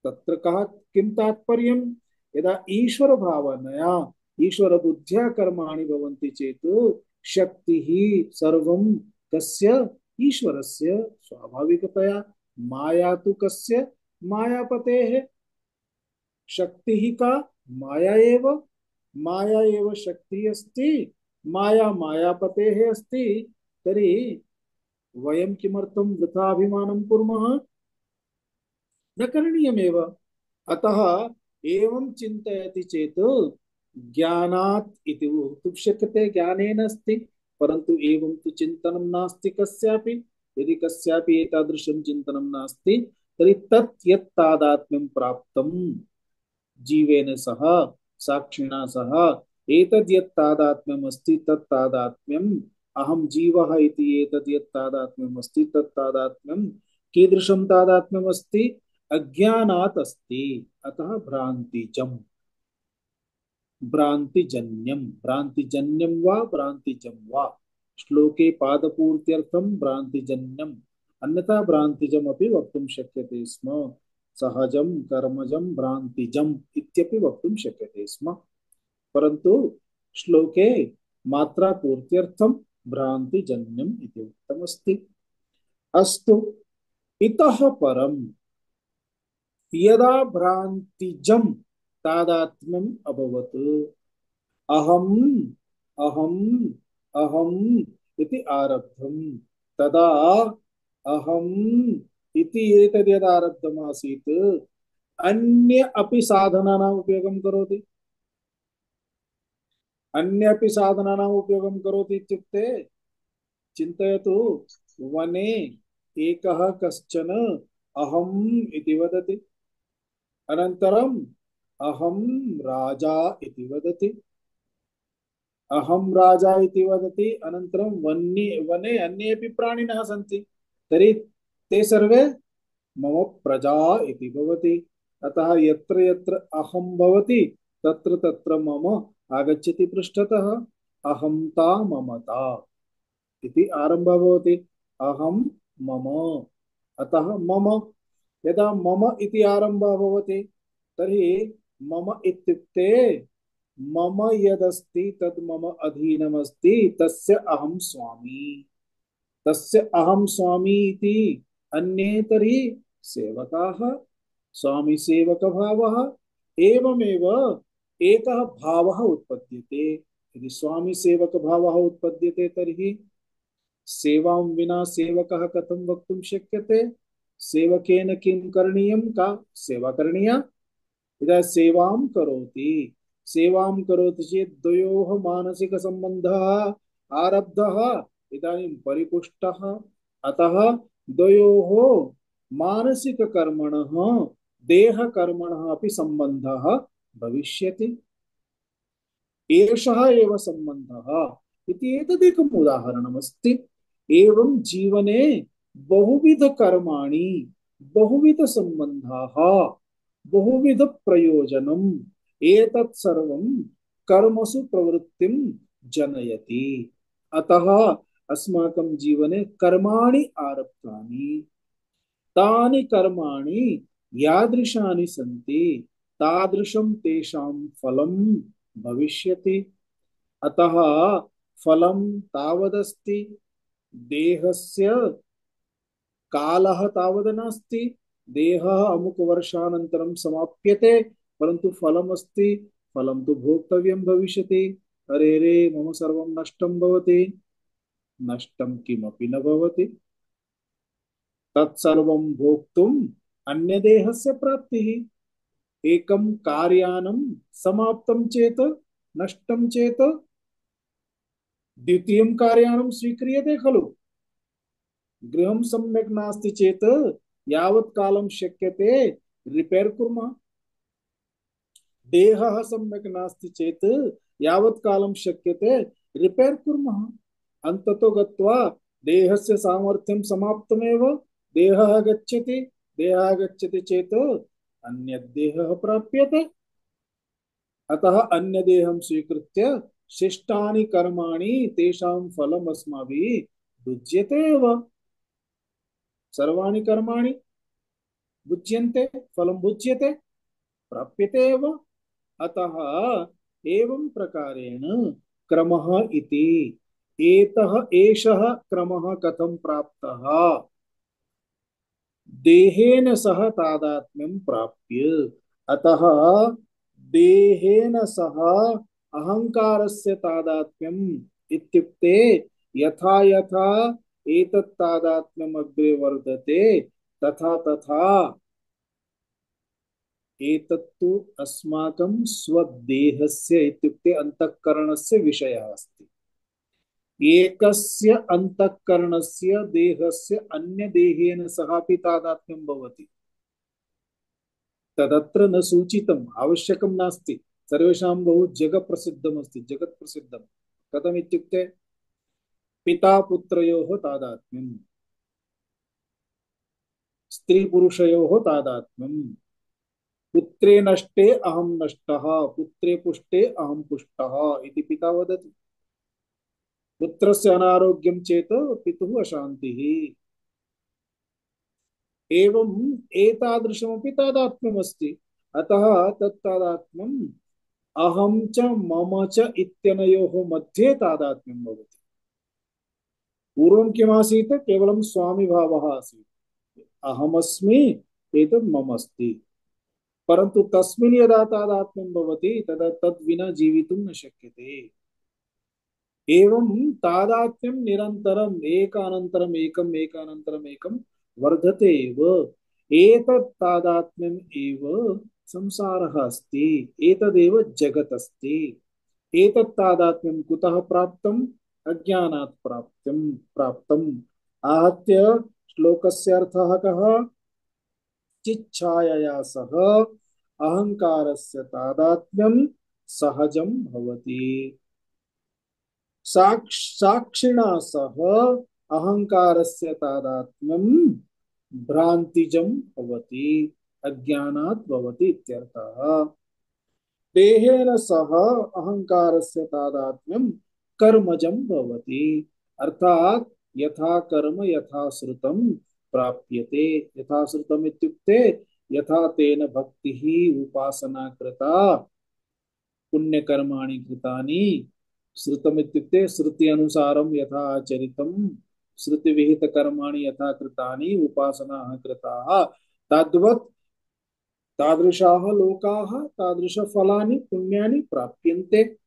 तत्र कः किं तात्पर्यं? यदा ईश्वर भावनया ईश्वर बुद्ध्या कर्माणि भवन्ति चेत् शक्तिः सर्वं कस्य? ईश्वरस्य। स्वाभाविकतया माया तु कस्य? मायापतेः। शक्तिः का? माया एव। माया एव शक्तिः अस्ति, माया मायापतेः अस्ति, तर्हि वयं किमर्थं वृथा अभिमानं कुर्मः? न करणीयमेव। अतः एवं चिन्तयति चेत् ज्ञानात् इति वक्तुं शक्यते, ज्ञानेन अस्ति, परन्तु एवं तु चिन्तनं नास्ति कस्यापि। यदि कस्यापि एतादृशं चिन्तनं नास्ति, तर्हि तत् यत् तादात्म्यं प्राप्तं जीवेन सह, साक्षिणा सह, एतद् यत् तादात्म्यम् अस्ति तत् तादात्म्यम् अहं जीवः इति एतद् यत् तादात्म्यम् अस्ति तत् तादात्म्यं कीदृशं तादात्म्यम् अस्ति? अज्ञानात् अस्ति। अतः भ्रान्तिजम्, भ्रान्तिजन्यं, भ्रान्तिजन्यं वा भ्रान्तिजं वा, श्लोके पादपूर्त्यर्थं भ्रान्तिजन्यम्, अन्यथा भ्रान्तिजमपि वक्तुं शक्यते स्म। सहजं कर्मजं भ्रान्तिजम् इत्यपि वक्तुं शक्यते स्म, परन्तु श्लोके मात्रापूर्त्यर्थं भ्रान्तिजन्यम् इति उक्तमस्ति। अस्तु, इतः परं यदा भ्रान्तिजं तादात्म्यम् अभवत्, अहम् अहम् अहम् इति आरब्धं, तदा अहम् इति एतद् यदा आरब्धमासीत्, अन्य अपि साधनानाम् उपयोगं करोति। अन्य अपि साधनानाम् उपयोगं करोति इत्युक्ते, चिन्तयतु, वने एकः कश्चन अहम् इति वदति, अनन्तरम् अहं राजा इति वदति, अहं राजा इति वदति, अनन्तरं वने अन्येपि प्राणिनः सन्ति, तर्हि ते सर्वे मम प्रजा इति भवति। अतः यत्र यत्र अहं भवति तत्र तत्र मम आगच्छति पृष्ठतः, अहंता ममता इति आरम्भः भवति, अहं मम। अतः मम, यदा मम इति आरम्भः भवति, तर्हि मम इत्युक्ते मम यदस्ति तद् मम अधीनमस्ति, तस्य अहं स्वामी, तस्य अहं स्वामी इति। अन्ये तर्हि सेवकाः, स्वामी सेवक भावः। एवमेव एकः भावः उत्पद्यते। यदि स्वामी सेवक भावः उत्पद्यते, तर्हि सेवां विना सेवकः कथं वक्तुं शक्यते? सेवकेन किं करणीयं, का सेवा करणीया? यदा सेवां करोति, सेवां करोति चेत् द्वयोः मानसिकसम्बन्धः आरब्धः, इदानीं परिपुष्टः। अतः द्वयोः मानसिककर्मणः देहकर्मणः अपि सम्बन्धः भविष्यति। एषः एव सम्बन्धः इति एतदेकम् उदाहरणमस्ति। एवं जीवने बहुविधकर्माणि, बहुविधसम्बन्धाः, बहुविधप्रयोजनम्, एतत् सर्वं कर्मसु प्रवृत्तिं जनयति। अतः अस्माकं जीवने कर्माणि आरब्धानि, तानि कर्माणि यादृशानि सन्ति तादृशं तेषां फलं भविष्यति। अतः फलं तावदस्ति, देहस्य कालः तावद् नास्ति। देहः अमुकवर्षानन्तरं समाप्यते, परन्तु फलमस्ति, फलं तु भोक्तव्यं भविष्यति। अरे रे, मम सर्वं नष्टं भवति, नष्टं किमपि न भवति। तत्सर्वं भोक्तुम् अन्यदेहस्य प्राप्तिः। एकं कार्यानं समाप्तं चेत्, नष्टं चेत् द्वितीयं कार्यानं स्वीक्रियते खलु। गृहं सम्यक् नास्ति चेत् यावत् कालं शक्यते रिपेर् कुर्मः। देहः सम्यक् नास्ति चेत् यावत् कालं शक्यते रिपेर् कुर्मः। अन्ततो गत्वा देहस्य सामर्थ्यं समाप्तमेव, देहः गच्छति, देहः गच्छति चेत् अन्यत् देहः प्राप्यते। अतः अन्यदेहं स्वीकृत्य शिष्टानि कर्माणि, तेषां फलम् अस्माभिः भुज्यते एव। सर्वाणि कर्माणि भुज्यन्ते, फलं भुज्यते, प्राप्यते एव। अतः एवं प्रकारेण क्रमः इति, एषः क्रमः कथं प्राप्तः? देहेन सह तादात्म्यं प्राप्य। अतः देहेन सह अहंकारस्य तादात्म्यं इत्युक्ते यथा यथा एतत् तादात्म्यम् अग्रे वर्धते तथा तथा एतत्तु अस्माकं स्वदेहस्य इत्युक्ते अंतःकरणस्य विषयः अस्ति। एकस्य अंतःकरणस्य देहस्य अन्य देहेन सहापि तादात्म्यं भवति। तदत्र न सूचितम्, आवश्यकं नास्ति। सर्वेषां बहु जगप्रसिद्धमस्ति, जगत्प्रसिद्धं। कथम् इत्युक्ते पिता पुत्रयोः तादात्म्यम्, स्त्री पुरुषयोः तादात्म्यम्, पुत्रे नष्टे अहं नष्टः, पुत्रे पुष्टे अहं पुष्टः इति पिता वदति। पुत्रस्य अनारोग्यं चेत् पितुः अशान्तिः। एवम् एतादृशमपि तादात्म्यमस्ति। अतः तत् तादात्म्यम् अहं च मम च इत्यनयोः मध्ये तादात्म्यं भवति। पूर्वं किमासीत्? केवलं स्वामिभावः आसीत्। अहमस्मि, एतत् मम अस्ति। परन्तु तस्मिन् यदा तादात्म्यं भवति तदा तद् विना जीवितुं न शक्यते। एवं तादात्म्यं निरन्तरम् एकानन्तरम् एकम् एकानन्तरम् एकं वर्धते एव। एतत् तादात्म्यम् एव संसारः अस्ति, एतदेव जगत् अस्ति। एतत् तादात्म्यं कुतः प्राप्तम्? अज्ञानात् प्राप्तम्। आहत्य श्लोकस्य अर्थः कः? चिच्छायया सह अहंकारस्य तादात्म्यं सहजं भवति। साक्षिणा सह अहंकारस्य तादात्म्यं भ्रांतिजं भवति, अज्ञानात् भवति इत्यर्थः। देहेन सह अहंकारस्य तादात्म्यं कर्मजं भवति, अर्थात यथा कर्म यथा श्रुतं प्राप्यते। यथा श्रुतम् इत्युक्ते यथा तेन भक्तिः उपासना कृता पुण्यकर्माणि कृतानि। श्रुतम् इत्युक्ते श्रुति अनुसारं यथा आचरितं, श्रुति विहित कर्माणि यथा कृतानि, उपासनाः कृताः, तद्वत् तादृशाः लोकाः तादृशफलानि पुण्यानि प्राप्यन्ते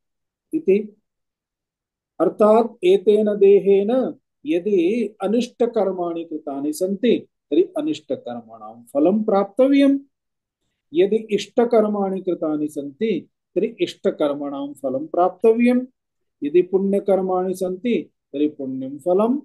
इति। अर्थात एतेन देहेन यदि अनिष्टकर्माणि कृतानि सन्ति तर्हि अनिष्टकर्मणां फलं प्राप्तव्यम्। यदि इष्टकर्माणि कृतानि सन्ति तर्हि इष्टकर्मणां फलं प्राप्तव्यम्। यदि पुण्यकर्माणि सन्ति तर्हि पुण्यं फलम्।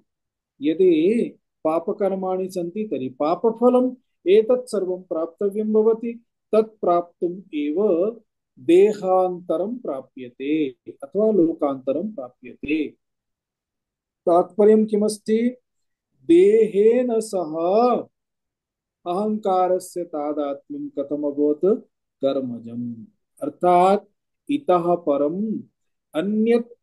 यदि पापकर्माणि सन्ति तर्हि पापफलम्। एतत् सर्वं प्राप्तव्यं भवति। तत् प्राप्तुम् एव देहान्तरं प्राप्यते अथवा लोकान्तरं प्राप्यते। तात्पर्यं किमस्ति? देहेन सह अहंकारस्य तादात्म्यं कथम अभवत्? कर्मजम्। अर्थात इतः परम् अन्यत्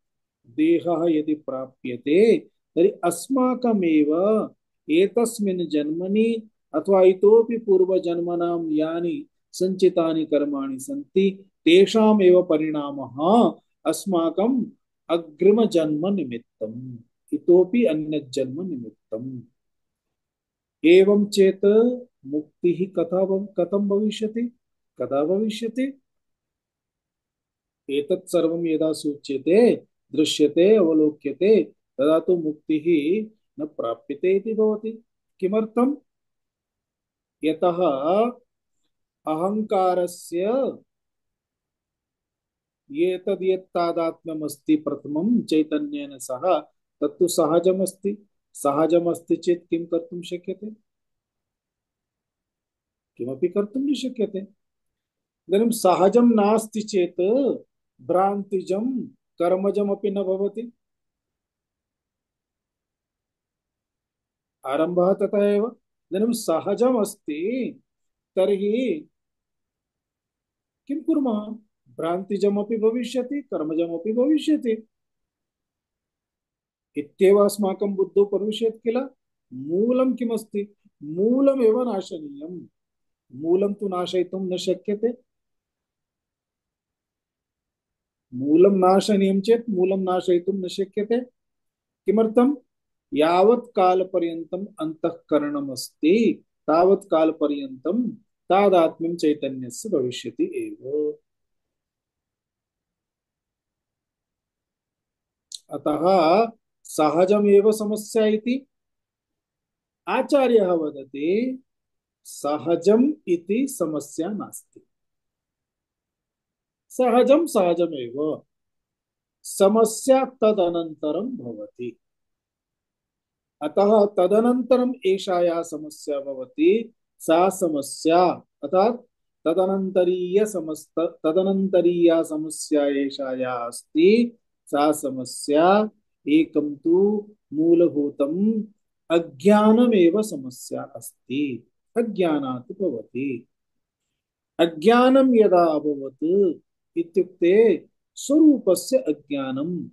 देहः यदि प्राप्यते तर्हि अस्माकमेव एतस्मिन् जन्मनि अथवा इतोपि पूर्वजन्मनां यानि संचितानि कर्माणि सन्ति तेषामेव परिणामः अस्माकम् अग्रिमजन्म निमित्तम्, इतोपि अन्यत् जन्म निमित्तम्। एवं चेत् मुक्तिः कथं भविष्यति? कदा भविष्यति? एतत् सर्वं यदा सूच्यते, दृश्यते, अवलोक्यते तदा तो मुक्तिः न प्राप्यते इति भवति। किमर्थम्? यतः अहंकारस्य एतद् यत् तादात्म्यमस्ति प्रथमं चैतन्येन सह तत्तु सहजमस्ति। सहजमस्ति चेत् किं कर्तुं शक्यते? किमपि कर्तुं न शक्यते। इदानीं सहजं नास्ति चेत् भ्रान्तिजं कर्मजमपि न भवति। आरम्भः तथा एव। इदानीं सहजमस्ति तर्हि किं कुर्मः? भ्रान्तिजमपि भविष्यति, कर्मजमपि भविष्यति इत्येव अस्माकं बुद्धौ प्रविशेत् किल। मूलं किमस्ति? मूलमेव नाशनीयम्। मूलं तु नाशयितुं न शक्यते। मूलं नाशनीयं चेत् मूलं नाशयितुं न शक्यते। किमर्थं? यावत् कालपर्यन्तम् अन्तःकरणमस्ति तावत् कालपर्यन्तं तादात्म्यं चैतन्यस्य भविष्यति एव। अतः सहजमेव समस्या इति आचार्यः वदति, सहजम् इति समस्या नास्ति। सहजं सहजमेव, समस्या तदनन्तरं भवति। अतः तदनन्तरम् एषा या समस्या भवति सा समस्या, अर्थात् तदनन्तरीया समस्या एषा या अस्ति सा समस्या एकं तु मूलभूतम् अज्ञानमेव समस्या अस्ति। अज्ञानात् भवति। अज्ञानं यदा अभवत् इत्युक्ते स्वरूपस्य अज्ञानं,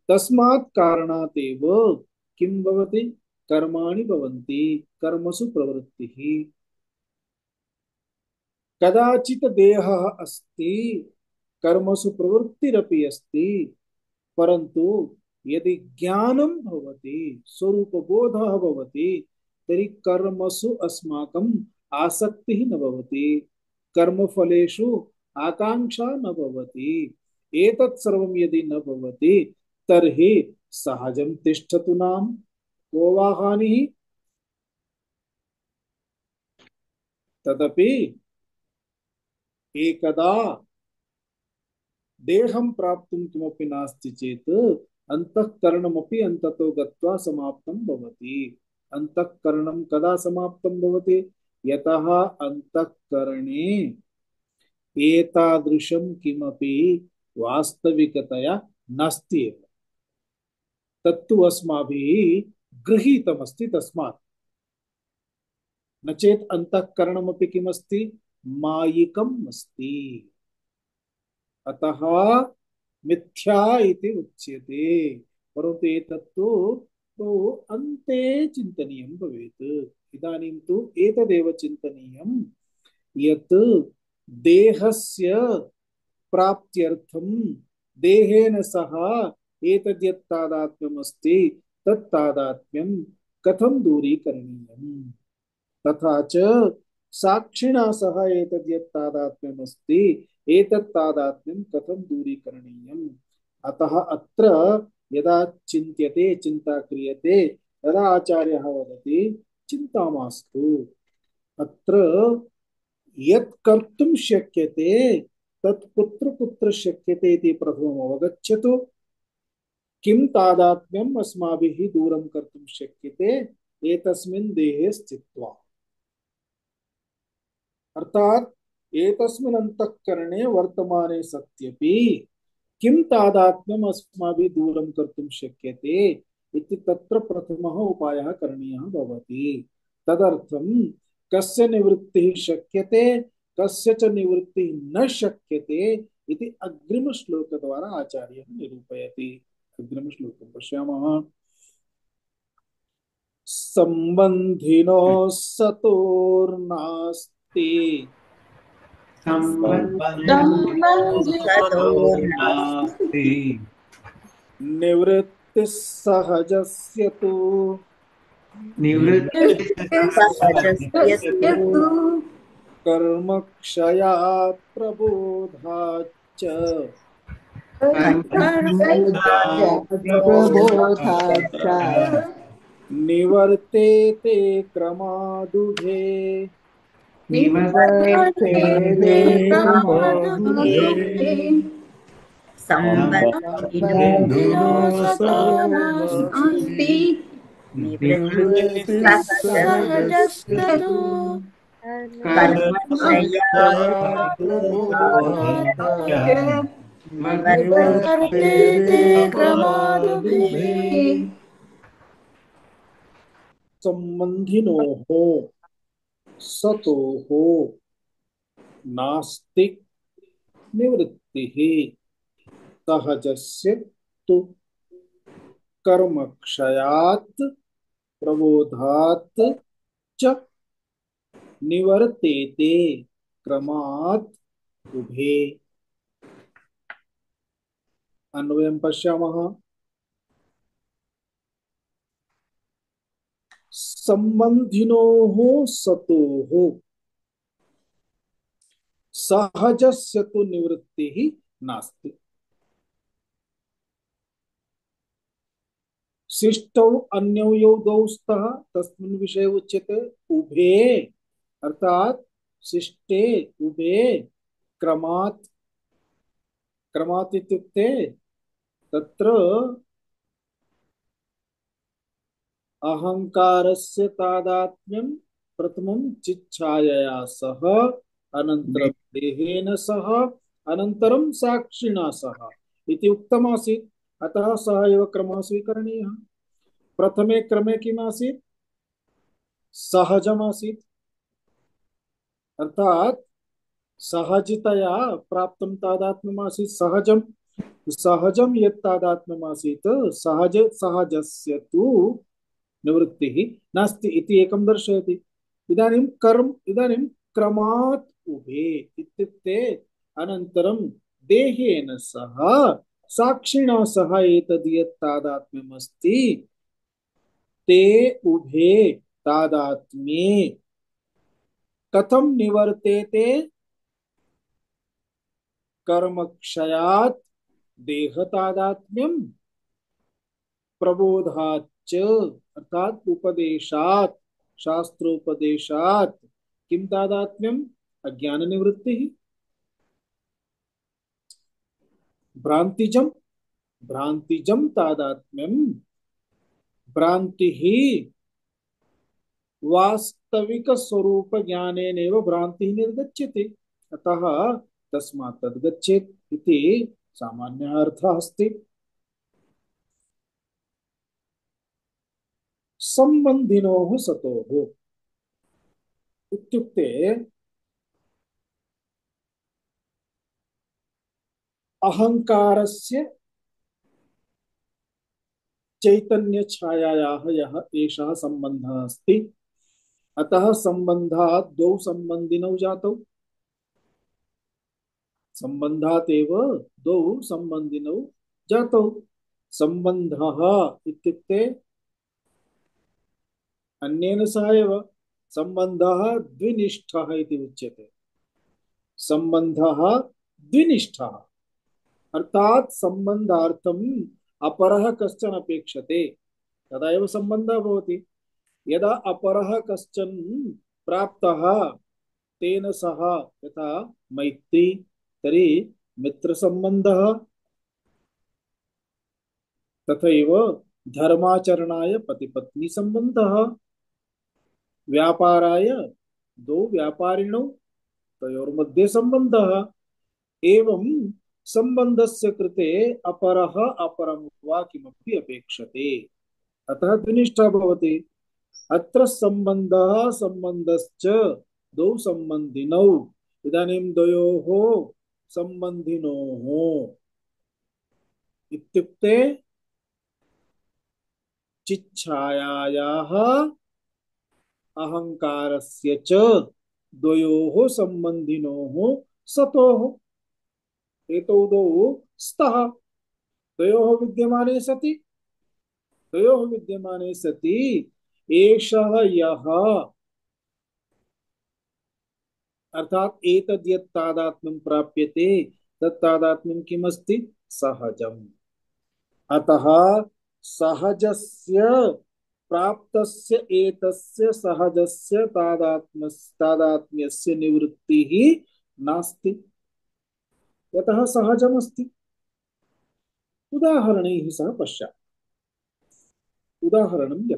तस्मात् कारणात् एव किं भवति, कर्माणि भवन्ति, कर्मसु प्रवृत्तिः। कदाचित् देहः अस्ति, कर्मसु प्रवृत्तिरपि अस्ति, परन्तु यदि ज्ञानं भवति, स्वरूपबोधः भवति, तर्हि कर्मसु अस्माकम् आसक्तिः न भवति, कर्मफलेषु आकांक्षा न भवति। एतत् सर्वं यदि न भवति तर्हि सहजं तिष्ठतु नाम को वा हानिः। तदपि एकदा देहं प्राप्तुं किमपि नास्ति चेत् अंतःकरणमपि अन्ततो गत्वा समाप्तं भवति। अंतःकरणं कदा समाप्तं भवति, यतः अंतःकरणे एतादृशं किमपि वास्तविकतया नास्ति एव। तत्तु अस्माभिः गृहीतमस्ति, तस्मात् न चेत् अंतःकरणमपि किमस्ति, मायिकम् अस्ति। अतः मिथ्या इति उच्यते। परन्तु एतत्तु बहु अन्ते चिन्तनीयं भवेत्। इदानीं तु एतदेव चिन्तनीयं यत् देहस्य प्राप्त्यर्थं देहेन सह एतद्यत् तादात्म्यमस्ति तत् तादात्म्यं कथं दूरीकरणीयम्, तथा च साक्षिणा सह एतद्यत् तादात्म्यमस्ति एतत् तादात्म्यं कथं दूरीकरणीयम्। अतः अत्र यदा चिन्त्यते, चिन्ता क्रियते, तदा आचार्यः वदति चिन्ता मास्तु। अत्र यत् कर्तुं शक्यते तत् कुत्र कुत्र शक्यते इति प्रथमम् अवगच्छतु। किं तादात्म्यम् अस्माभिः दूरं कर्तुं शक्यते एतस्मिन् देहे स्थित्वा, अर्थात् एतस्मिन् अन्तःकरणे वर्तमाने सत्यपि किं तादात्म्यम् अस्माभिः दूरं कर्तुं शक्यते इति तत्र प्रथमः उपायः करणीयः भवति। तदर्थं कस्य निवृत्तिः शक्यते कस्य च निवृत्तिः न शक्यते इति अग्रिमश्लोकद्वारा आचार्यः निरूपयति। अग्रिमश्लोकं पश्यामः। सम्बन्धिनो सतोर्नास्ति नास्ति निवृत्तिः सहजस्य तु कर्मक्षयात् प्रबोधाच्च निवर्तेते क्रमादुभे। संबंधिनो सतोर्नास्ति निवृत्तिः सहजस्तु कर्मक्षयात् निवर्तेते क्रमादुभिः। संबंधिनोः सतोः नास्ति निवृत्तिः सहजस्य तु कर्मक्षयात् प्रबोधात् च निवर्तेते क्रमात् उभे। अन्वयं पश्यामः। संबंधिनोः सतोः सहजस्य तु निवृत्तिः नास्ति। शिष्टौ अन्यौ यौ द्वौ स्तः तस्मिन् विषये उच्यते उभे, अर्थात शिष्टे उभे क्रमात्, क्रमात् इत्युक्ते तत्र अहंकारस्य तादात्म्यं प्रथमं चिच्छायया सह, अनन्तरं देहेन सह, अनन्तरं साक्षिणा सह इति उक्तमासीत्। अतः सः एव क्रमः स्वीकरणीयः। प्रथमे क्रमे किमासीत्? सहजमासीत्, अर्थात सहजतया प्राप्तं तादात्म्यमासीत्। सहजं सहजं यत् तादात्म्यमासीत् सहज सहजस्य तु निवृत्तिः नास्ति इति एकं दर्शयति। इदानीं क्रमात् उभे इत्युक्ते अनन्तरं देहेन सह साक्षिणा सह एतद् यत् तादात्म्यमस्ति ते उभे तादात्म्ये कथं निवर्तेते? कर्मक्षयात् देहतादात्म्यं प्रबोधाच्च, अर्थात उपदेशात्, शास्त्रोपदेशात् किं तादात्म्यम्? अज्ञान निवृत्ति। भ्रांतिजम भ्रांतिजम तादात्म्यम, भ्रांति ही वास्तविक स्वरूप ज्ञानेनैव भ्रांति निर्गच्छति। अतः तस्मात् तद्गच्छेत् इति सामान्यः अर्थः अस्ति। सम्बन्धिनोः सतोः इत्युक्ते अहंकारस्य चैतन्य छायायाः यः एषः सम्बन्धः अस्ति, अतः सम्बन्धात् द्वौ सम्बन्धिनौ जातौ, सम्बन्धात् एव द्वौ सम्बन्धिनौ जातौ। सम्बन्धः इत्युक्ते अन्येन सह एव, सम्बन्धः द्विनिष्ठः इति उच्यते। सम्बन्धः द्विनिष्ठः अर्थात सम्बन्धार्थम् अपरः कश्चन अपेक्षते, तदा एव सम्बन्धः भवति। यदा अपरः कश्चन प्राप्तः तेन सह, यथा मैत्री, तर्हि मित्रसम्बन्धः, तथैव धर्माचरणाय पतिपत्नी सम्बन्धः, व्यापाराय द्वौ व्यापारिणौ तयोर्मध्ये सम्बन्धः। एवं सम्बन्धस्य कृते अपरः अपरं वा किमपि अपेक्षते, अतः द्विनिष्ठः भवति। अत्र सम्बन्धः सम्बन्धश्च द्वौ सम्बन्धिनौ, इदानीं द्वयोः सम्बन्धिनोः इत्युक्ते चिच्छायायाः अहंकारस्य च द्वयोः सम्बन्धिनोः सतोः, एतौ द्वौ स्तः। द्वयोः विद्यमाने सति एषः यः, अर्थात एतद् यत् तादात्म्यं प्राप्यते तत् तादात्म्यं किमस्ति? सहजम्। अतः सहजस्य प्राप्तस्य एतस्य सहजस्य तादात्म्यस्य निवृत्तिः नास्ति, यतः सहजमस्ति। उदाहरणैः सह पश्यामः। उदाहरणं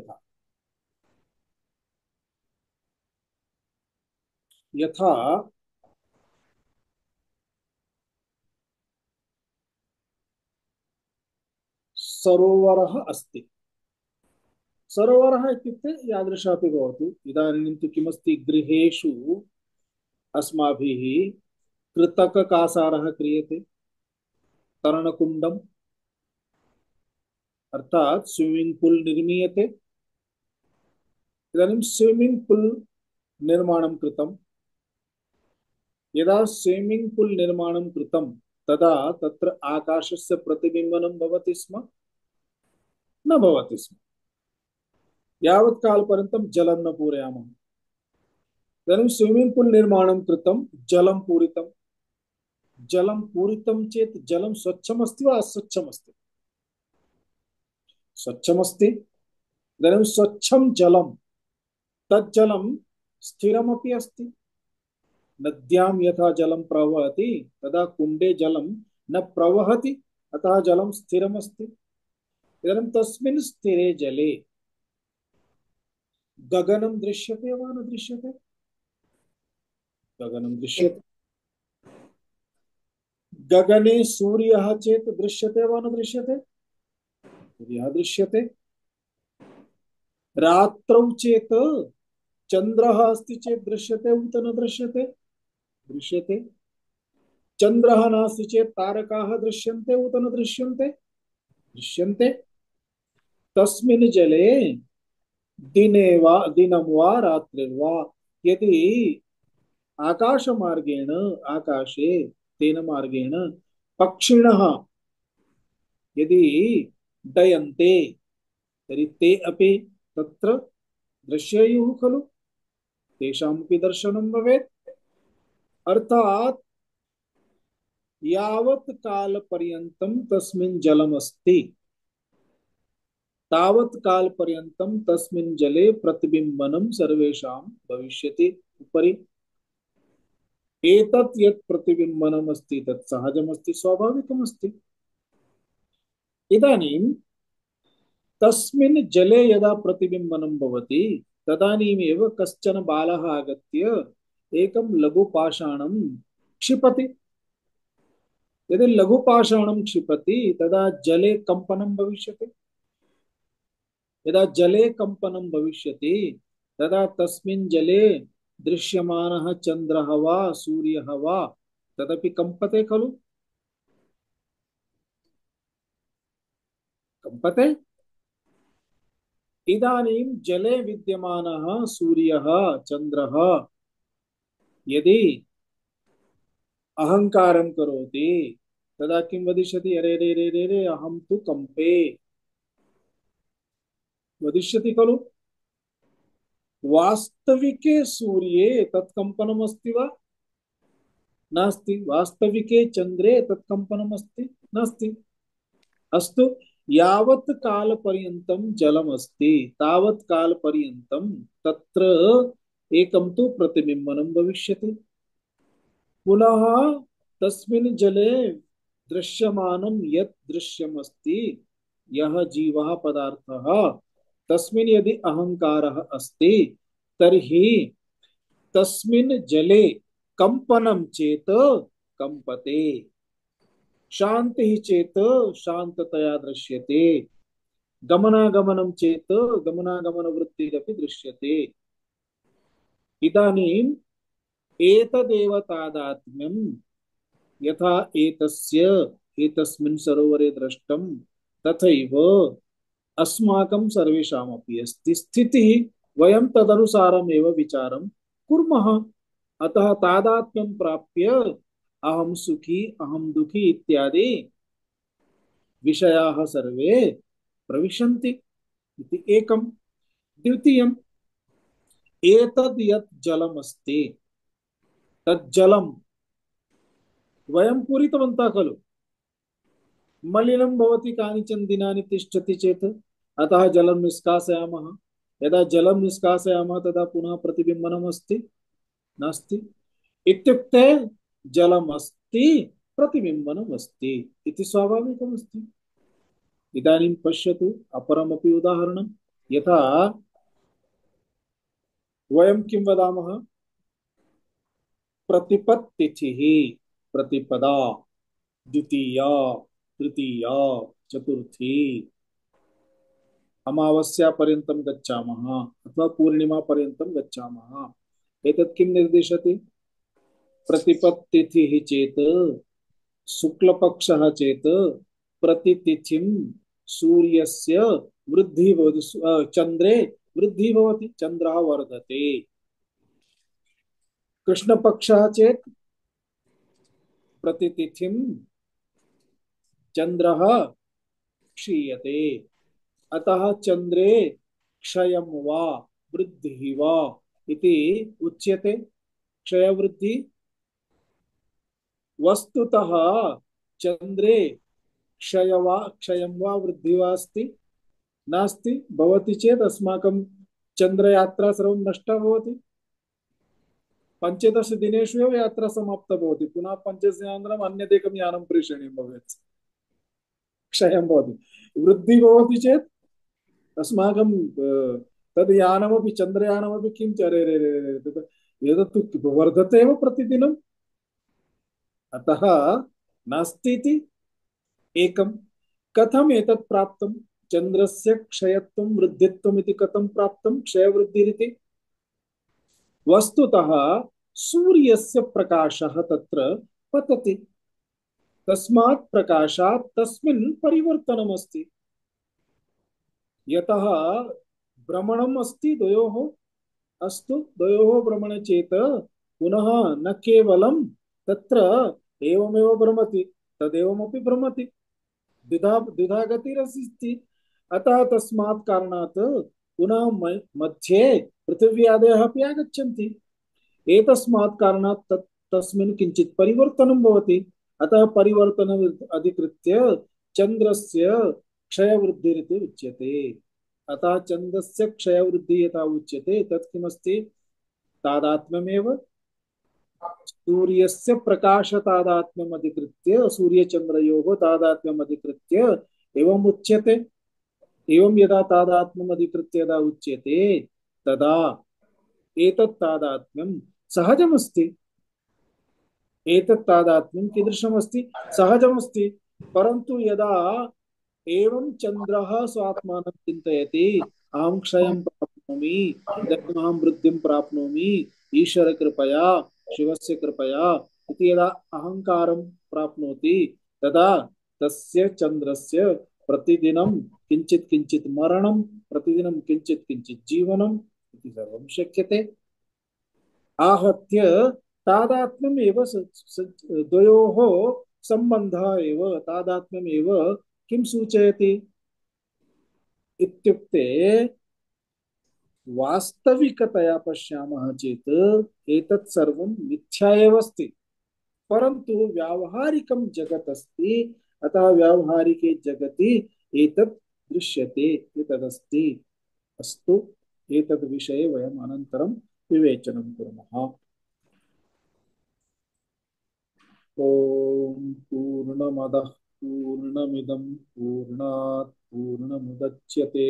यथा सरोवरः अस्ति। सरोवरः इत्युक्ते यादृशमपि भवतु। इदानीं तु किमस्ति, गृहेषु अस्माभिः कृतककासारः क्रियते, तरणकुण्डम् अर्थात स्विमिंग पूल निर्मीयते। इदानीं स्विमिंग पूल निर्माणं कृतं। यदा स्विमिंग पूल निर्माणं कृतं तदा तत्र आकाशस्य प्रतिबिम्बनं भवति स्म? न भवति स्म। यावत् कालपर्यन्तं जलं न पूरयामः। इदानीं स्विमिंग पूल निर्माणं कृतं, जलं पूरितं। जलं पूरितं चेत् जलं स्वच्छमस्ति वा अस्वच्छमस्ति? स्वच्छमस्ति। इदानीं स्वच्छं जलं, तज्जलं स्थिरमपि अस्ति। नद्यां यथा जलं प्रवहति तदा कुण्डे जलं न प्रवहति, अतः जलं स्थिरमस्ति। इदानीं तस्मिन् स्थिरे जले गगनं दृश्यते वा न दृश्यते? गगनं दृश्यते। गगने सूर्यः चेत् दृश्यते वा न दृश्यते? सूर्यः दृश्यते। रात्रौ चेत् चन्द्रः अस्ति चेत् दृश्यते उत न दृश्यते? दृश्यते। चन्द्रः नास्ति चेत् तारकाः दृश्यन्ते उत न दृश्यन्ते? दृश्यन्ते। तस्मिन् जले दिने वा दिनं वा रात्रिर्वा यदि आकाशमार्गेण आकाशे तेन मार्गेण पक्षिणः यदि डयन्ते तर्हि ते अपि तत्र दृश्येयुः खलु, तेषामपि दर्शनं भवेत्। अर्थात् यावत् कालपर्यन्तं तस्मिन् जलमस्ति तावत् कालपर्यन्तं तस्मिन् जले प्रतिबिम्बनं सर्वेषां भविष्यति उपरि। एतत् यत् प्रतिबिम्बनम् अस्ति तत् सहजमस्ति, स्वाभाविकमस्ति। इदानीं तस्मिन् जले यदा प्रतिबिम्बनं भवति तदानीमेव कश्चन बालः आगत्य एकं लघुपाषाणं क्षिपति। यदि लघुपाषाणं क्षिपति तदा जले कम्पनं भविष्यति। यदा जले कम्पनं भविष्यति तदा तस्मिन् जले दृश्यमानः चन्द्रः वा सूर्यः वा तदपि कम्पते खलु, कम्पते। इदानीं जले विद्यमानः सूर्यः चन्द्रः यदि अहंकारं करोति तदा किं वदिष्यति? अरे रे रे रे रे अहं तु कम्पे वदिष्यति खलु। वास्तविके सूर्ये तत्कम्पनम् अस्ति वा? नास्ति। वास्तविके चन्द्रे तत्कम्पनम् अस्ति? नास्ति। अस्तु, यावत् कालपर्यन्तं जलमस्ति तावत् कालपर्यन्तं तत्र एकं तु प्रतिबिम्बनं भविष्यति। पुनः तस्मिन् जले दृश्यमानं यत् दृश्यमस्ति यः जीवः पदार्थः तस्मिन् यदि अहंकारः अस्ति तर्हि तस्मिन् जले कंपनं चेत् कंपते, शांतिः चेत् शान्ततया दृश्यते, गमनागमनं चेत् गमनागमनवृत्तिरपि दृश्यते। इदानीम् एतदेव तादात्म्यं यथा एतस्मिन् सरोवरे दृष्टं तथैव अस्माकं सर्वेषामपि अस्ति स्थितिः। वयं तदनुसारमेव विचारं कुर्मः। अतः तादात्म्यं प्राप्य अहं सुखी अहं दुखी इत्यादि विषयाः सर्वे प्रविशन्ति इति एकम्। द्वितीयम्, एतद् यत् जलमस्ति तत् जलं वयं पूरितवन्तः खलु। मलिनं भवति कानिचन दिनानि तिष्ठति चेत्, अतः जलं निष्कासयामः। यदा जलं निष्कासयामः तदा पुनः प्रतिबिम्बनम् अस्ति? नास्ति। इत्युक्ते जलम् अस्ति प्रतिबिम्बनम् अस्ति इति स्वाभाविकमस्ति। इदानीं पश्यतु अपरमपि उदाहरणं। यथा वयं किं वदामः? प्रतिपत्तिथिः, प्रतिपदा, द्वितीया, तृतीया, चतुर्थी, अमावस्या पर्यन्तं गच्छामः अथवा पूर्णिमा पर्यन्तं गच्छामः। एतत् किं निर्दिशति? प्रतिपत्तिथिः चेत् शुक्लपक्षः चेत् प्रतितिथिं सूर्यस्य वृद्धिः भवति, चन्द्रे वृद्धिः भवति, चन्द्रः वर्धते। कृष्णपक्षः चेत् प्रतितिथिं चन्द्रः क्षीयते। अतः चन्द्रे क्षयं वा वृद्धिः वा इति उच्यते। क्षयवृद्धि वस्तुतः चन्द्रे क्षयं वा वृद्धिः वा अस्ति? नास्ति भवति चेत् अस्माकं चन्द्रयात्रा सर्वं नष्टा भवति। 15 दिनेषु एव यात्रा समाप्ता भवति, पुनः 15 दिनानन्तरम् अन्यदेकं यानं प्रेषणीयं भवेत्, क्षयं भवति। वृद्धिः भवति चेत् अस्माकं तद् यानमपि चन्द्रयानमपि किं अरे रे रे रे एतत्तु वर्धते एव प्रतिदिनम्। अतः नास्ति इति एकं। कथम् एतत् प्राप्तं? चन्द्रस्य क्षयत्वं वृद्धित्वम् इति कथं प्राप्तं? क्षयवृद्धिरिति वस्तुतः सूर्यस्य प्रकाशः तत्र पतति, तस्मात् प्रकाशात् तस्मिन् परिवर्तनमस्ति। यतः भ्रमणम् अस्ति द्वयोः, अस्तु द्वयोः भ्रमणे चेत् पुनः न केवलं तत्र एवमेव भ्रमति, तदेवमपि भ्रमति, द्विधा द्विधा गतिरस्ति। अतः तस्मात् कारणात् पुनः मध्ये पृथिव्यादयः अपि आगच्छन्ति। एतस्मात् कारणात् तस्मिन् किञ्चित् परिवर्तनं भवति। अतः परिवर्तनम् अधिकृत्य चन्द्रस्य क्षयवृद्धिरिति उच्यते। अतः चन्द्रस्य क्षयवृद्धिः यथा उच्यते तत् किमस्ति? तादात्म्यमेव सूर्यस्य प्रकाशतादात्म्यम् अधिकृत्य, सूर्यचन्द्रयोः तादात्म्यम् अधिकृत्य एवम् उच्यते। एवं यदा तादात्म्यम् अधिकृत्य यदा उच्यते तदा एतत् तादात्म्यं सहजमस्ति। एतत् तादात्म्यं कीदृशमस्ति? सहजमस्ति। परन्तु यदा एवं चन्द्रः स्वात्मानं चिन्तयति, अहं क्षयं प्राप्नोमि, इदानीम् अहं वृद्धिं प्राप्नोमि ईश्वरकृपया, शिवस्य कृपया इति यदा अहङ्कारं प्राप्नोति, तदा तस्य चन्द्रस्य प्रतिदिनं किञ्चित् किञ्चित् मरणं, प्रतिदिनं किञ्चित् किञ्चित् जीवनम् इति सर्वं शक्यते। आहत्य तादात्म्यम् एव द्वयोः सम्बन्धः एव, तादात्म्यम् एव किं सूचयति इत्युक्ते वास्तविकतया पश्यामः चेत् एतत् सर्वं मिथ्या एव अस्ति, परन्तु व्यावहारिकं जगत् अस्ति। अतः व्यावहारिके जगति एतत् दृश्यते, एतदस्ति। अस्तु, एतद् विषये वयम् अनन्तरं विवेचनं कुर्मः। ॐ पूर्णमदः पूर्णमिदं पूर्णात् पूर्णमुदच्यते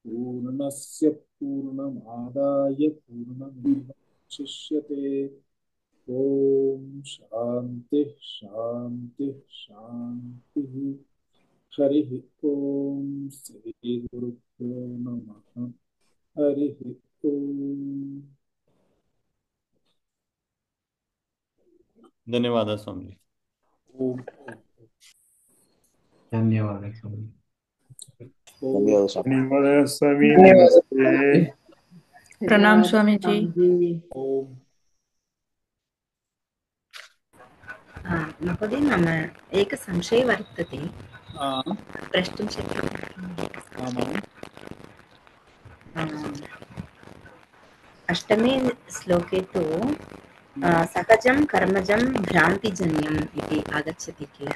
पूर्णस्य पूर्णमादाय पूर्णमेवावशिष्यते। ॐ शान्ति शान्ति शान्तिः। हरिः ॐ श्री गुरुभ्यो नमः। हरिः ॐ। धन्यवाद स्वामी। ओम धन्यवाद स्वामी। धन्यवाद स्वामी। नमस्ते। प्रणाम स्वामी जी। ओम महोदय, मम एकः संशयः वर्तते, आम् प्रष्टुं शक्यते? आमाम्। अष्टमे श्लोके तु सहजं कर्मजं भ्रान्तिजन्यम् इति आगच्छति किल?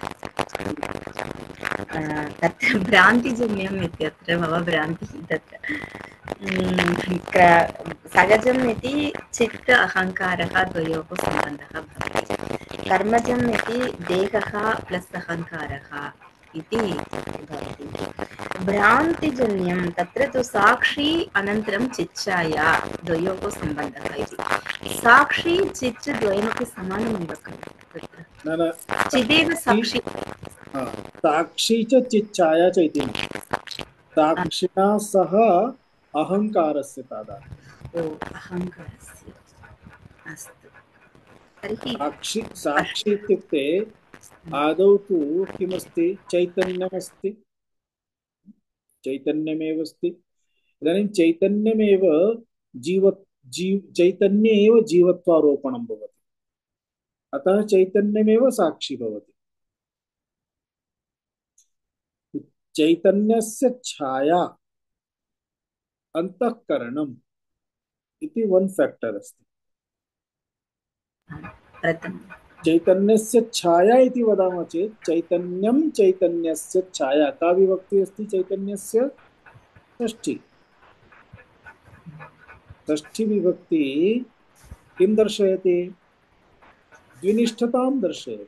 तत्र भ्रान्तिजन्यम् इत्यत्र मम भ्रान्तिः तत्र सहजम् इति चित्त अहङ्कारः द्वयोः सम्बन्धः भवति। कर्मजम् इति देहः प्लस् अहङ्कारः इति भवति। भ्रान्तिजन्यं तत्र तु साक्षी अनन्तरं चिच्छाया द्वयोः सम्बन्धः इति। साक्षी चित् द्वयमपि समानमेव खलु? तत्र चिदेव साक्षी। साक्षी च चिच्छाया चैतन्यं, साक्षिणा सह अहङ्कारस्य तादात्म्यम्। ओ अहङ्कारस्य, अस्तु। तर्हि साक्षी इत्युक्ते आदौ तु किमस्ति? चैतन्यमस्ति, चैतन्यमेव अस्ति। इदानीं चैतन्यमेव चैतन्ये एव जीवत्वारोपणं भवति। अतः चैतन्यमेव साक्षी भवति। चैतन्यस्य छाया अंतःकरणम् इति वन फैक्टर अस्ति। चैतन्यस्य छाया इति वदामः चेत् चैतन्यं चैतन्यस्य छाया, का विभक्ति अस्ति? चैतन्यस्य षष्ठी षष्ठी विभक्ति किं दर्शयति? द्विनिष्ठतां दर्शयति।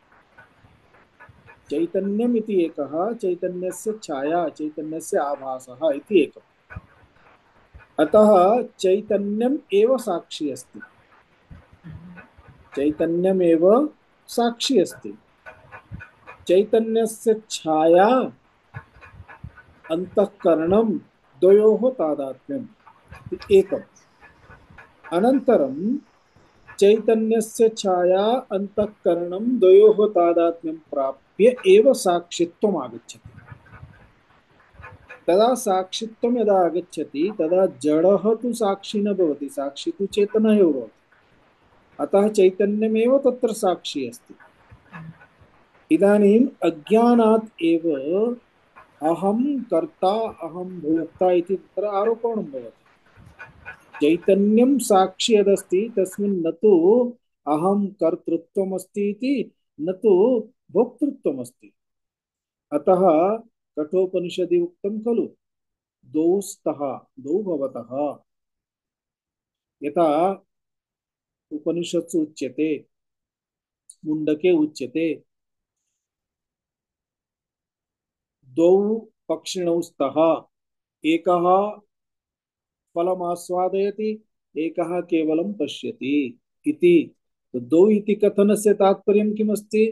चैतन्यम् इति एकः, चैतन्यस्य छाया, चैतन्यस्य आभासः इति एकम्। अतः चैतन्यम् एव साक्षी अस्ति, चैतन्यमेव साक्षी अस्ति। चैतन्यस्य छाया अंतःकरणं द्वयोः तादात्म्यम् एकम्। अनन्तरं चैतन्यस्य छाया अंतःकरणं द्वयोः तादात्म्यं प्राप्य एव साक्षित्वम् आगच्छति। तदा साक्षित्वं यदा आगच्छति तदा जडः तु साक्षी न भवति, साक्षी तु चेतनः एव भवति। अतः चैतन्यमेव तत्र साक्षी अस्ति। इदानीम् अज्ञानात् एव अहं कर्ता अहं भोक्ता इति तत्र आरोपणं भवति। चैतन्यं साक्षी यदस्ति तस्मिन् न तु अहं कर्तृत्वमस्ति इति न तु भोक्तृत्वमस्ति। अतः कठोपनिषदि उक्तं खलु द्वौ स्तः द्वौ भवतः। यथा उपनिषत्सु उच्यते, मुण्डके उच्यते, द्वौ पक्षिणौ स्तः, एकः फलमास्वादयति, एकः केवलं पश्यति इति। द्वौ इति कथनस्य तात्पर्यं किमस्ति?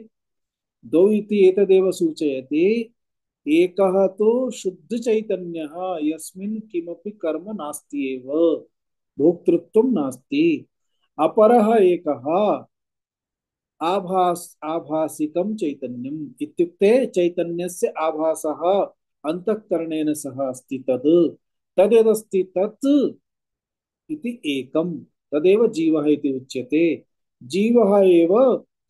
द्वौ इति एतदेव सूचयति, एकः तु शुद्ध चैतन्यः यस्मिन् किमपि कर्म नास्ति एव, भोक्तृत्वं नास्ति। अपरः एकः आभासिकं चैतन्यम् इत्युक्ते चैतन्यस्य आभासः अंतःकरणेन सह अस्ति। तद्यदस्ति तत् इति एकम्, तदेव जीवः इति उच्यते। जीवः एव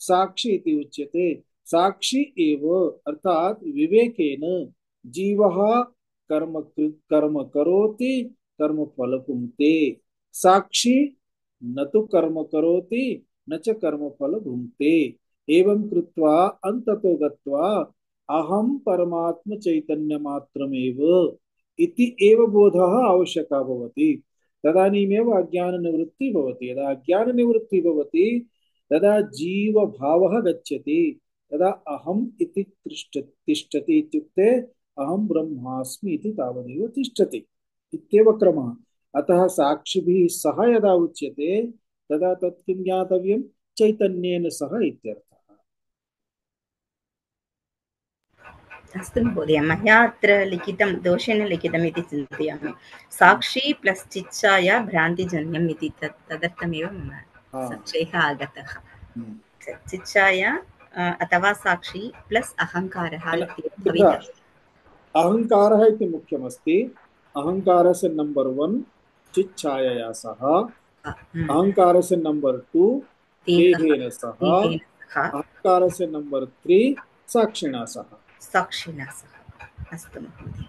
साक्षी इति उच्यते। साक्षी एव अर्थात विवेकेन जीवः कर्म करोति, कर्म फल भुङ्क्ते। साक्षी न तो कर्म करोति न च कर्म फल भुङ्क्ते। एवं कृत्वा अन्ततो गत्वा अहं परमात्म चैतन्य मात्रमेव इति एव बोधः आवश्यकः भवति। तदानीमेव अज्ञान निवृत्ति भवति। यदा अज्ञान निवृत्ति भवति तदा जीव भावः गच्छति। तदा अहम् इति तिष्ठति इत्युक्ते अहं ब्रह्मास्मि इति तावदेव तिष्ठति इत्येव क्रमः। अतः साक्षिभिः सह यदा उच्यते तदा तत् किं ज्ञातव्यं? चैतन्येन सह इत्यर्थः। अस्तु महोदय, मया अत्र लिखितं दोषेण लिखितम् इति चिन्तयामि। साक्षी प्लस् चिच्छाया भ्रान्तिजन्यम् इति तदर्थमेव मम संशयः आगतः। चिच्छाया अथवा साक्षी प्लस् अहङ्कारः इति अहङ्कारः इति मुख्यमस्ति। अहङ्कारस्य नंबर 1 चिच्छायया सह, अहङ्कारस्य नंबर 2 देहेन सह, अहङ्कारस्य नंबर 3 साक्षिणा सह। साक्षिणा सह। अस्तु महोदय,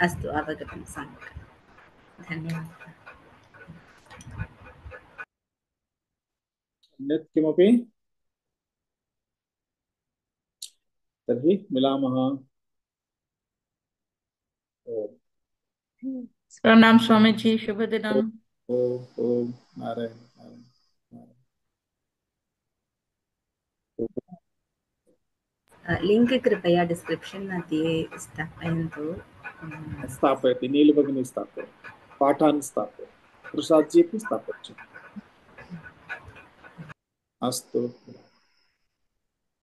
अस्तु अवगतं। सम्यक्, धन्यवादः। अन्यत् किमपि? तर्हि मिलामः। प्रणाम स्वामीजी, शुभ दिनम्। ओम नारायण नारायण। लिंक कृपया डिस्क्रिप्शन मध्ये स्थापयन्तु। स्थापयति, नीलभगिनी स्थापयति, पाठान् स्थापयति, प्रसादजी अपि स्थापयति। अस्तु।